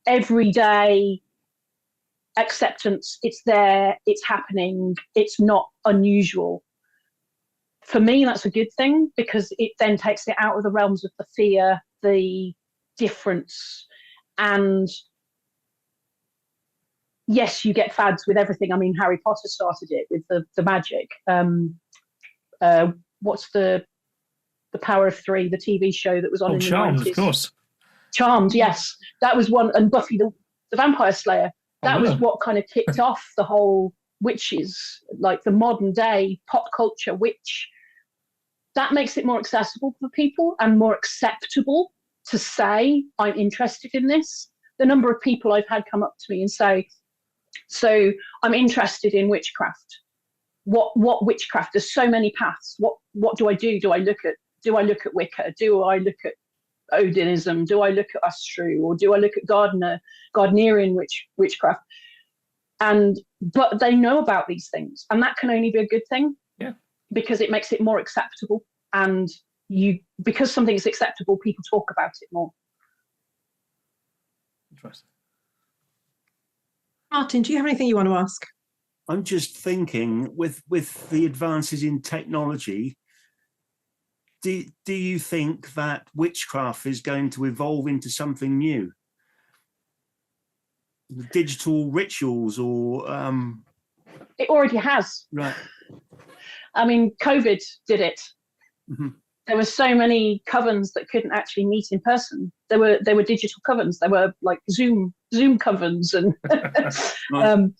everyday acceptance? It's there, it's happening, it's not unusual. For me, that's a good thing, because it then takes it out of the realms of the fear, the difference. And yes, you get fads with everything. I mean, Harry Potter started it with the magic. What's the Power of Three, the TV show that was on in the 90s? Charmed, of course. Charmed, yes. That was one. And Buffy the Vampire Slayer. That was what kind of kicked off the whole witches, like the modern day pop culture witch. That makes it more accessible for people and more acceptable to say, I'm interested in this. The number of people I've had come up to me and say, so I'm interested in witchcraft. What witchcraft? There's so many paths. What do I do? Do I look at Wicca? Do I look at Odinism? Do I look at Ustru? Or do I look at Gardnerian witchcraft? But they know about these things, and that can only be a good thing. Yeah. Because it makes it more acceptable, and because something is acceptable, people talk about it more. Interesting. Martin, do you have anything you want to ask? I'm just thinking, with the advances in technology, do you think that witchcraft is going to evolve into something new? Digital rituals, or it already has. Right. I mean, COVID did it. Mm-hmm. There were so many covens that couldn't actually meet in person. There were digital covens. There were like Zoom covens, and Right.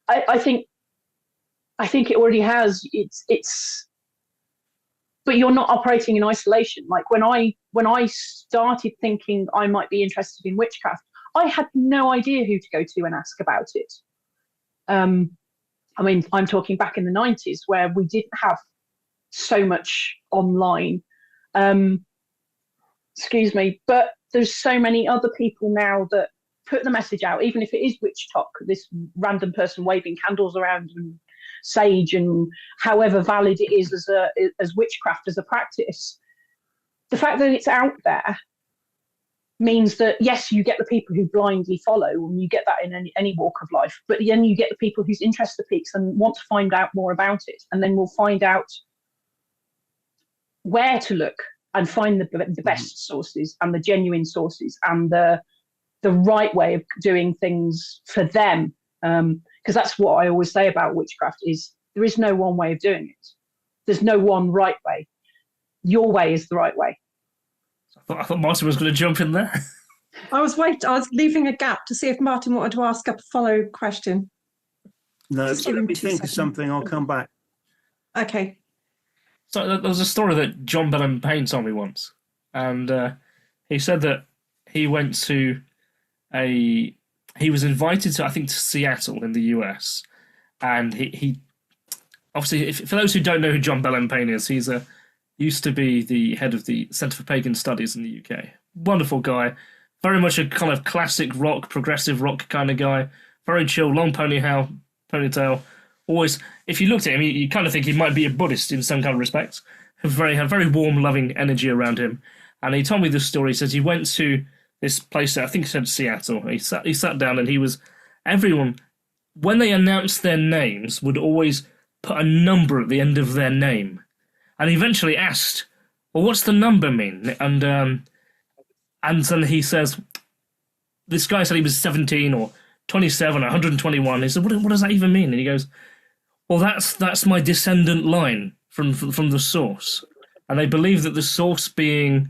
I think it already has. It's. But you're not operating in isolation. Like when I started thinking I might be interested in witchcraft, I had no idea who to go to and ask about it. I mean, I'm talking back in the 90s, where we didn't have so much online. Excuse me, but there's so many other people now that put the message out, even if it is witch talk, this random person waving candles around and sage, and however valid it is as witchcraft as a practice. The fact that it's out there means that, yes, you get the people who blindly follow, and you get that in any walk of life, but then you get the people whose interest peaks and want to find out more about it, and then we'll find out where to look and find the best sources and the genuine sources and the right way of doing things for them. Because that's what I always say about witchcraft, is there is no one way of doing it. There's no one right way. Your way is the right way. I thought Martin was going to jump in there. I was leaving a gap to see if Martin wanted to ask a follow question. No, Just let give him me 2 think of seconds. something. I'll come back. Okay. So there was a story that John Bellamy Payne told me once, and he said that he went to he was invited to, I think, to Seattle in the US, and he obviously, for those who don't know who John Bellamy Payne is, he's used to be the head of the Centre for Pagan Studies in the UK. Wonderful guy, very much a kind of classic rock, progressive rock kind of guy, very chill, long ponytail. Always, if you looked at him, you kind of think he might be a Buddhist in some kind of respects. Had very warm, loving energy around him. And he told me this story. He says he went to this place that I think he said Seattle. He sat down, and everyone, when they announced their names, would always put a number at the end of their name. And he eventually asked, well, what's the number mean? And then he says, this guy said he was 17 or 27 or 121. He said, what does that even mean? And he goes, well, that's my descendant line from the source. And they believe that the source being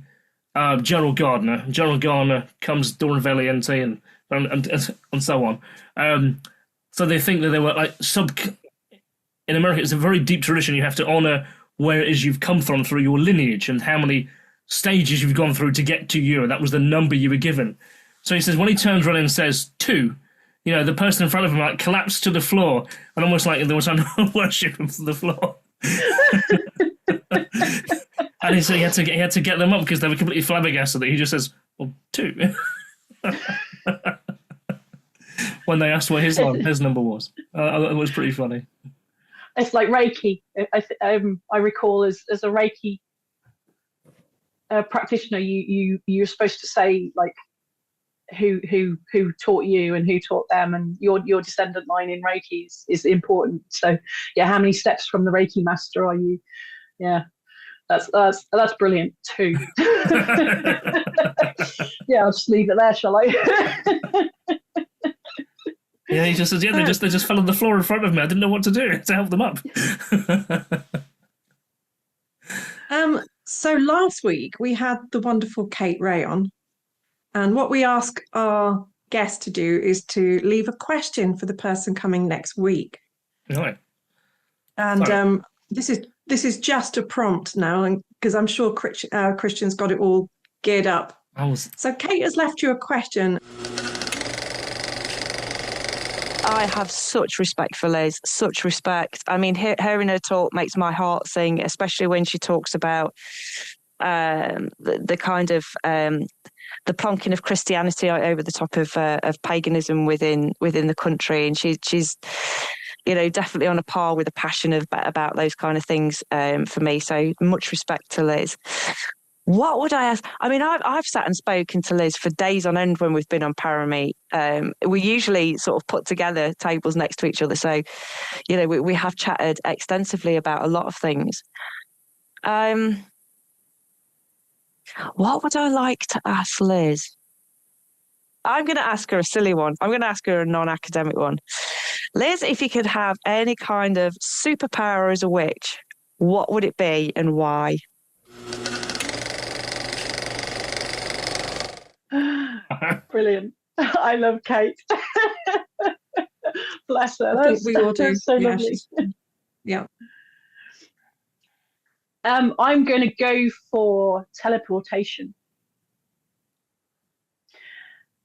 General Gardner. General Gardner comes Dawn Valiente and and so on. So they think that they were like in America, it's a very deep tradition. You have to honor where it is you've come from through your lineage and how many stages you've gone through to get to you. And that was the number you were given. So he says when he turns around and says 2, the person in front of him like collapsed to the floor and almost like there was some worship him from the floor. And he said he had to get them up because they were completely flabbergasted that he just says, well, 2. When they asked what his number was. It was pretty funny. It's like Reiki. I recall as a Reiki practitioner, you're supposed to say like who taught you and who taught them, and your descendant line in Reiki is important. So yeah, how many steps from the Reiki master are you? Yeah, that's brilliant too. Yeah, I'll just leave it there, shall I? Yeah, he just says, they just fell on the floor in front of me. I didn't know what to do to help them up. So last week we had the wonderful Kate Ray on, and what we ask our guest to do is to leave a question for the person coming next week. Right. And this is just a prompt now, and because I'm sure Kristian's got it all geared up. So Kate has left you a question. I have such respect for Liz, such respect. I mean, hearing her talk makes my heart sing, especially when she talks about the kind of the plonking of Christianity over the top of paganism within the country, and she's definitely on a par with a passion about those kind of things for me. So much respect to Liz. What would I ask? I mean, I've sat and spoken to Liz for days on end when we've been on Parameet. We usually sort of put together tables next to each other. So, we have chatted extensively about a lot of things. What would I like to ask Liz? I'm going to ask her a silly one. I'm going to ask her a non-academic one. Liz, if you could have any kind of superpower as a witch, what would it be and why? Brilliant. I love Kate. Bless her. I think we all do. So lovely. Yeah. I'm going to go for teleportation.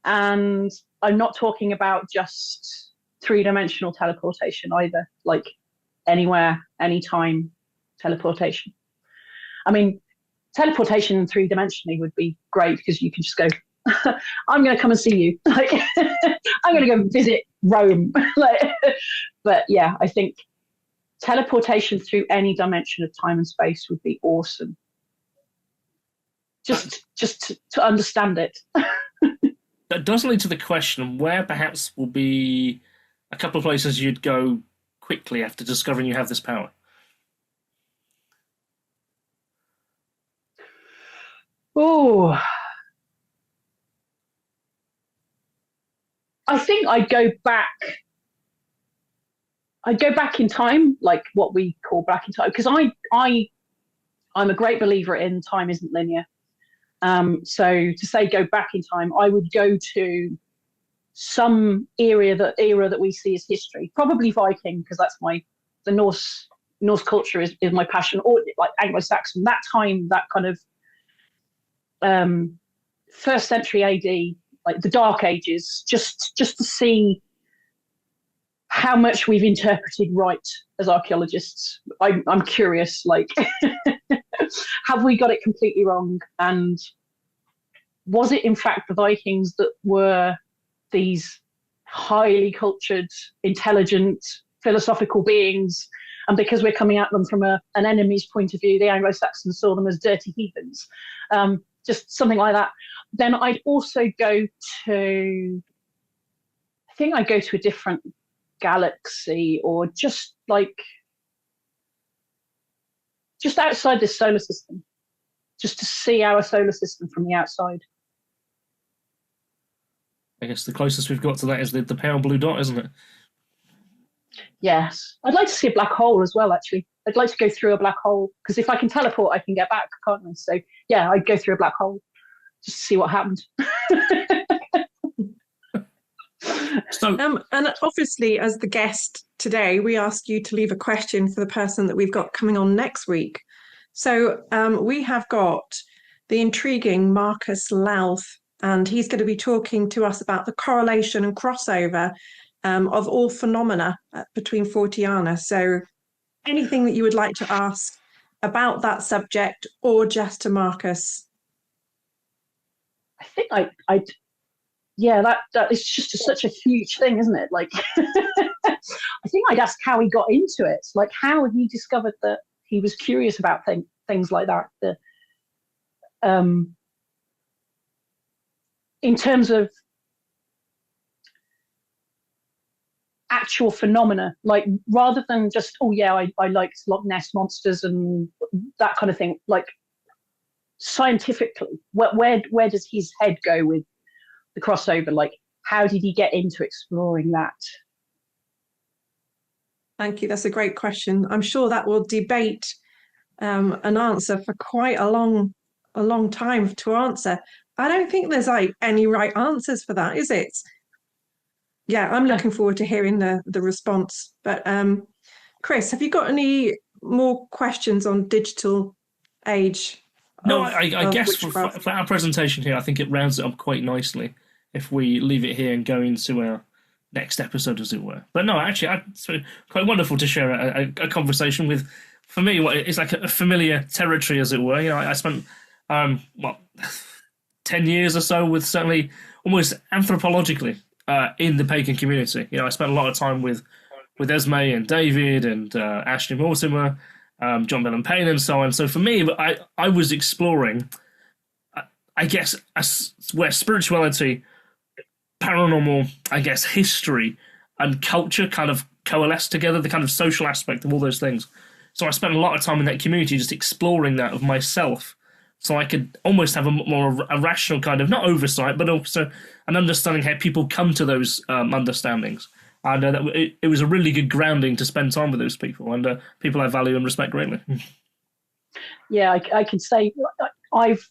And I'm not talking about just 3-dimensional teleportation either, like anywhere, anytime teleportation. I mean, teleportation 3-dimensionally would be great because you can just go, I'm going to come and see you. Like, I'm going to go visit Rome. But yeah, I think teleportation through any dimension of time and space would be awesome. Just to understand it. That does lead to the question where perhaps will be a couple of places you'd go quickly after discovering you have this power. Oh, I think I'd go back in time, like what we call back in time, because I'm a great believer in time isn't linear. So to say go back in time, I would go to some era that we see as history, probably Viking, because that's the Norse culture is my passion, or like Anglo-Saxon, that time, that kind of 1st century AD, like the Dark Ages, just to see how much we've interpreted right as archaeologists. I'm curious, like, have we got it completely wrong? And was it in fact the Vikings that were these highly cultured, intelligent, philosophical beings? And because we're coming at them from an enemy's point of view, the Anglo-Saxons saw them as dirty heathens. Just something like that. Then I'd also go to, I think I'd go to a different galaxy, or just outside this solar system, just to see our solar system from the outside. I guess the closest we've got to that is the pale blue dot, isn't it? Yes. I'd like to see a black hole as well, actually. I'd like to go through a black hole, because if I can teleport, I can get back, can't I? So, yeah, I'd go through a black hole just to see what happened. So, and obviously, as the guest today, we ask you to leave a question for the person that we've got coming on next week. So we have got the intriguing Marcus Louth, and he's going to be talking to us about the correlation and crossover of all phenomena between Forteana. So anything that you would like to ask about that subject, or just to Marcus? I think that is just such a huge thing, isn't it? Like, I think I'd ask how he got into it, like how he discovered that he was curious about things like that. In terms of actual phenomena, like rather than just, oh yeah, I liked Loch Ness monsters and that kind of thing. Like scientifically, where does his head go with the crossover? Like, how did he get into exploring that? Thank you. That's a great question. I'm sure that will debate an answer for quite a long time to answer. I don't think there's like any right answers for that, is it? Yeah, I'm looking forward to hearing the response. But Chris, have you got any more questions on digital age? No, I guess for our presentation here, I think it rounds it up quite nicely if we leave it here and go into our next episode, as it were. But no, actually, it's quite wonderful to share a conversation with, for me, what is like a familiar territory, as it were. You know, I spent 10 years or so with, certainly almost anthropologically, in the pagan community. You know, I spent a lot of time with Esme and David and Ashley Mortimer, John Bell and Payne, and so on. So for me, I was exploring, I guess, where spirituality, paranormal, I guess, history and culture kind of coalesce together, the kind of social aspect of all those things. So I spent a lot of time in that community just exploring that of myself, so I could almost have a rational kind of, not oversight, but also an understanding how people come to those understandings. And it was a really good grounding to spend time with those people, and people I value and respect greatly. Yeah, I can say I've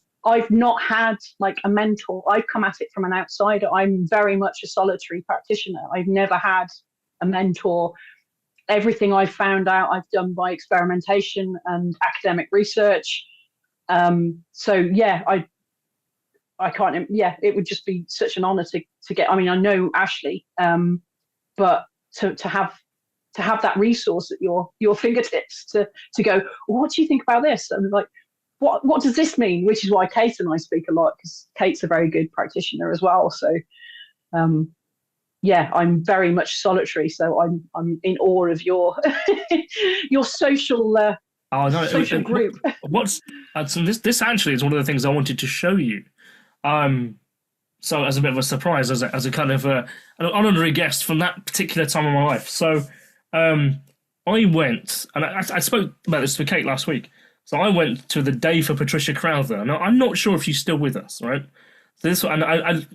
not had like a mentor. I've come at it from an outsider. I'm very much a solitary practitioner. I've never had a mentor. Everything I've found out, I've done by experimentation and academic research. So yeah, I can't. Yeah, it would just be such an honour to get. I mean, I know Ashley, but to have that resource at your fingertips to go, well, what do you think about this? And like, what does this mean? Which is why Kate and I speak a lot, because Kate's a very good practitioner as well. So, yeah, I'm very much solitary. So I'm in awe of your your social. Social group. So this actually is one of the things I wanted to show you. So as a bit of a surprise, as a kind of an honorary guest from that particular time of my life. So I went, and I spoke about this to Kate last week. So I went to the day for Patricia Crowther. Now I'm not sure if she's still with us, right? So this, and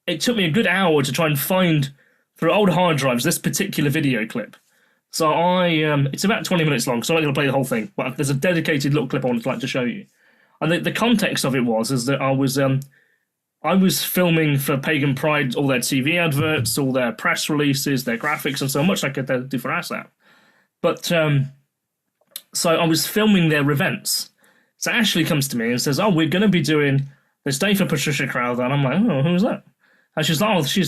it took me a good hour to try and find through old hard drives this particular video clip. So it's about 20 minutes long, so I'm not going to play the whole thing, but there's a dedicated little clip I would like to show you. And the context of it is that I was filming for Pagan Pride all their TV adverts, all their press releases, their graphics, and so much like they do for ASAP. But so I was filming their events. So Ashley comes to me and says, "Oh, we're going to be doing this day for Patricia Crowther," and I'm like, "Oh, who's that?" And she's like, "Oh, she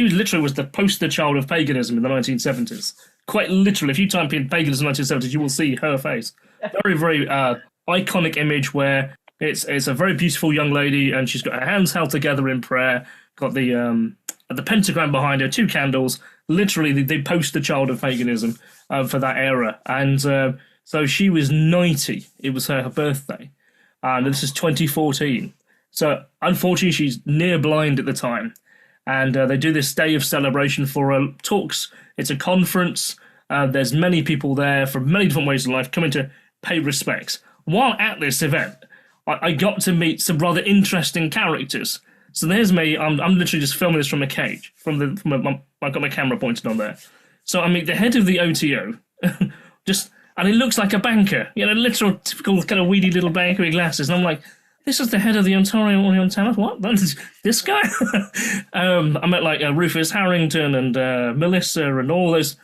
literally was the poster child of paganism in the 1970s. Quite literally, if you type in paganism 1970s, you will see her face. Very, very iconic image where it's a very beautiful young lady, and she's got her hands held together in prayer, got the pentagram behind her, 2 candles, literally the poster child of paganism for that era. And so she was 90. It was her birthday. And this is 2014. So unfortunately, she's near blind at the time. And they do this day of celebration for talks. It's a conference. There's many people there from many different ways of life coming to pay respects. While at this event, I got to meet some rather interesting characters. So there's me. I'm literally just filming this from a cage. I've got my camera pointed on there. So I meet the head of the OTO, and he looks like a banker. You know, literal typical kind of weedy little banker with glasses. And I'm like, this is the head of the Ontario Talent. What? That's this guy? I met like Rufus Harrington and Melissa and all those.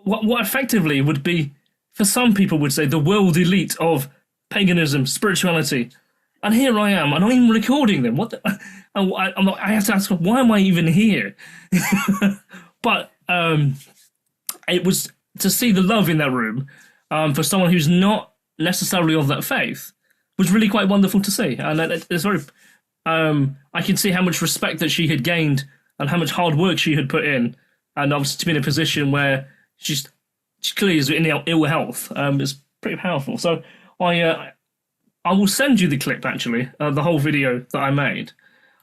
What effectively would be, for some people would say, the world elite of paganism, spirituality. And here I am, and I'm recording them. What? I have to ask, why am I even here? But it was to see the love in that room for someone who's not necessarily of that faith was really quite wonderful to see. And it's very, I can see how much respect that she had gained and how much hard work she had put in, and obviously to be in a position where she clearly is in ill health. It's pretty powerful. So I will send you the clip, actually, the whole video that I made.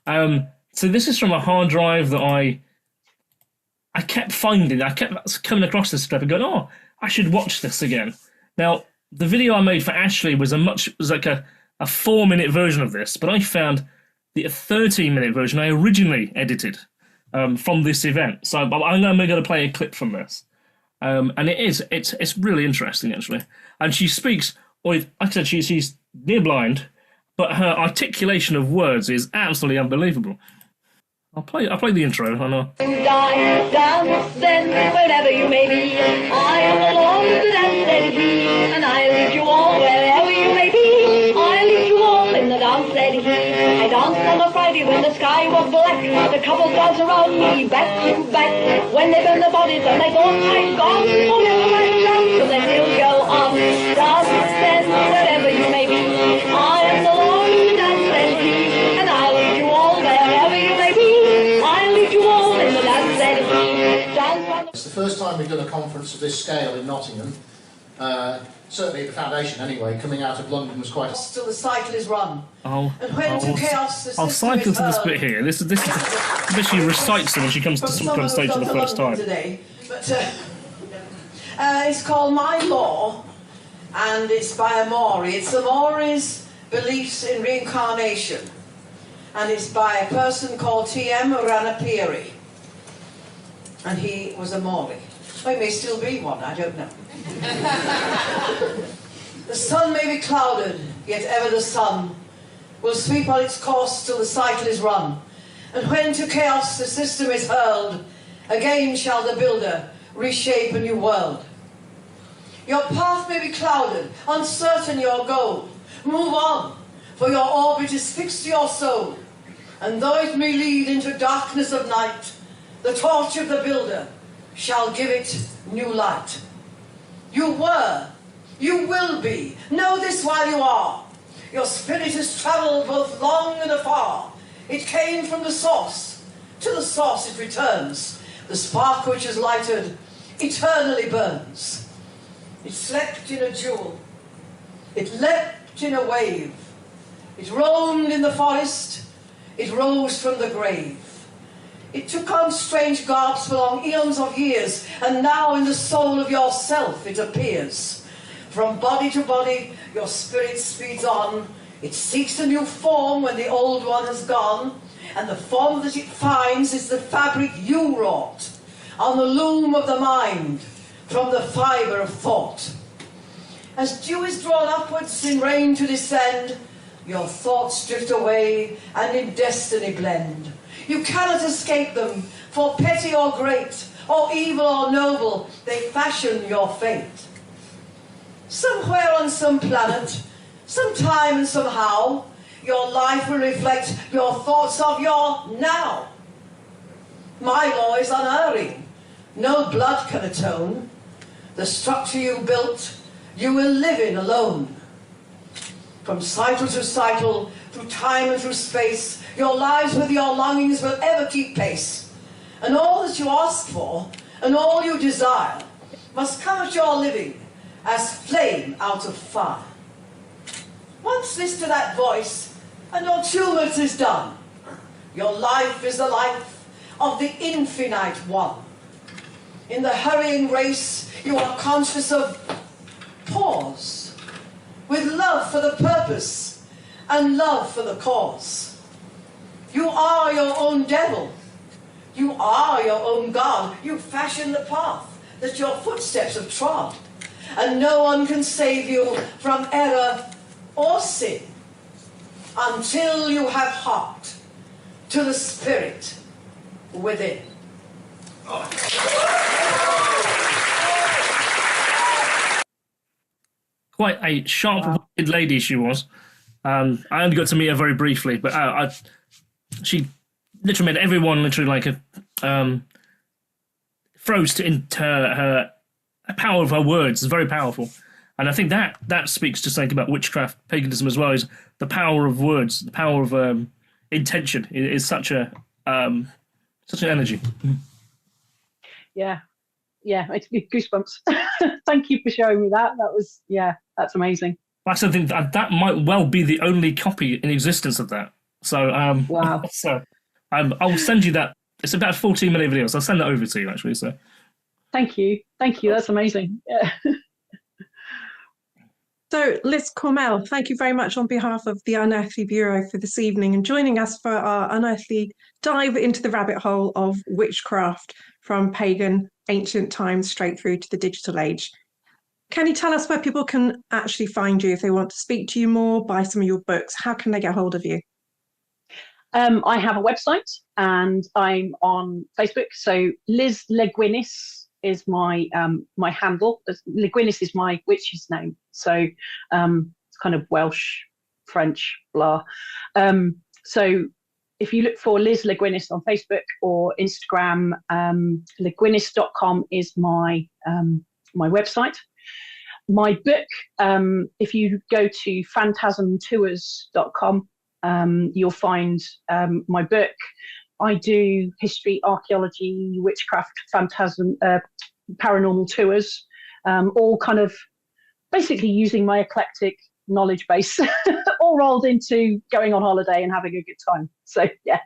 So this is from a hard drive that I kept finding. I kept coming across this clip and going, oh, I should watch this again. Now, the video I made for Ashley was like a 4-minute version of this, but I found the 13-minute version I originally edited from this event. So I'm going to play a clip from this. And it's really interesting, actually. And she speaks, like I said, she's near blind, but her articulation of words is absolutely unbelievable. I'll play the intro. I know. Dance then, wherever you may be. I am the Lord of the dance, said he, and I lead you all wherever you may be. I lead you all in the dance, said he. I danced on a Friday when the sky was black. The couples danced around me, back to back. When they burned their bodies and they thought I'd gone, oh, never mind, dance, so they still go on. Dance then, wherever you may be. I am the Lord of the dance, said he, and I lead you all wherever you may be. It's the first time we've done a conference of this scale in Nottingham. Certainly the foundation, anyway, coming out of London was quite... Till the cycle is run. I'll cycle to this bit here. This she recites it when she comes to stage for the first time. Today, but it's called My Law, and it's by a Maori. It's the Maori's beliefs in reincarnation, and it's by a person called T.M. Ranapiri, and he was a Maori. He may still be one, I don't know. The sun may be clouded, yet ever the sun will sweep on its course till the cycle is run. And when to chaos the system is hurled, again shall the builder reshape a new world. Your path may be clouded, uncertain your goal. Move on, for your orbit is fixed to your soul. And though it may lead into darkness of night, the torch of the builder shall give it new light. You were, you will be, know this while you are. Your spirit has travelled both long and afar. It came from the source, to the source it returns. The spark which is lighted eternally burns. It slept in a jewel, it leapt in a wave, it roamed in the forest, it rose from the grave. It took on strange garbs for long eons of years, and now in the soul of yourself it appears. From body to body your spirit speeds on. It seeks a new form when the old one has gone, and the form that it finds is the fabric you wrought on the loom of the mind from the fibre of thought. As dew is drawn upwards in rain to descend, your thoughts drift away and in destiny blend. You cannot escape them, for petty or great, or evil or noble, they fashion your fate. Somewhere on some planet, sometime and somehow, your life will reflect your thoughts of your now. My law is unerring, no blood can atone. The structure you built, you will live in alone. From cycle to cycle, through time and through space, your lives with your longings will ever keep pace. And all that you ask for, and all you desire, must come at your living as flame out of fire. Once listen to that voice, and your tumult is done. Your life is the life of the infinite one. In the hurrying race, you are conscious of pause, with love for the purpose and love for the cause. You are your own devil. You are your own God. You fashion the path that your footsteps have trod. And no one can save you from error or sin until you have harked to the spirit within. Quite a sharp-witted lady she was. I only got to meet her very briefly, but she literally made everyone froze into her power of her words. Is very powerful, and I think that speaks to something about witchcraft, paganism as well. Is the power of words, the power of intention is such an energy. Yeah, it's goosebumps. Thank you for showing me that. That was that's amazing. That's something that might well be the only copy in existence of that. So wow. So I'll send you that. It's about 14-minute videos. I'll send that over to you actually. So thank you. That's amazing. Yeah. So, Liz Cormell, thank you very much on behalf of the Unearthly Bureau for this evening and joining us for our unearthly dive into the rabbit hole of witchcraft from pagan ancient times straight through to the digital age. Can you tell us where people can actually find you if they want to speak to you more, buy some of your books? How can they get hold of you? I have a website and I'm on Facebook. So Liz Leguinis is my my handle. Leguinis is my witch's name. So it's kind of Welsh, French, blah. So if you look for Liz Leguinis on Facebook or Instagram, leguinis.com is my my website. My book, if you go to phantasmtours.com, you'll find my book. I do history, archaeology, witchcraft, phantasm, paranormal tours, all kind of basically using my eclectic knowledge base, all rolled into going on holiday and having a good time. So, yeah.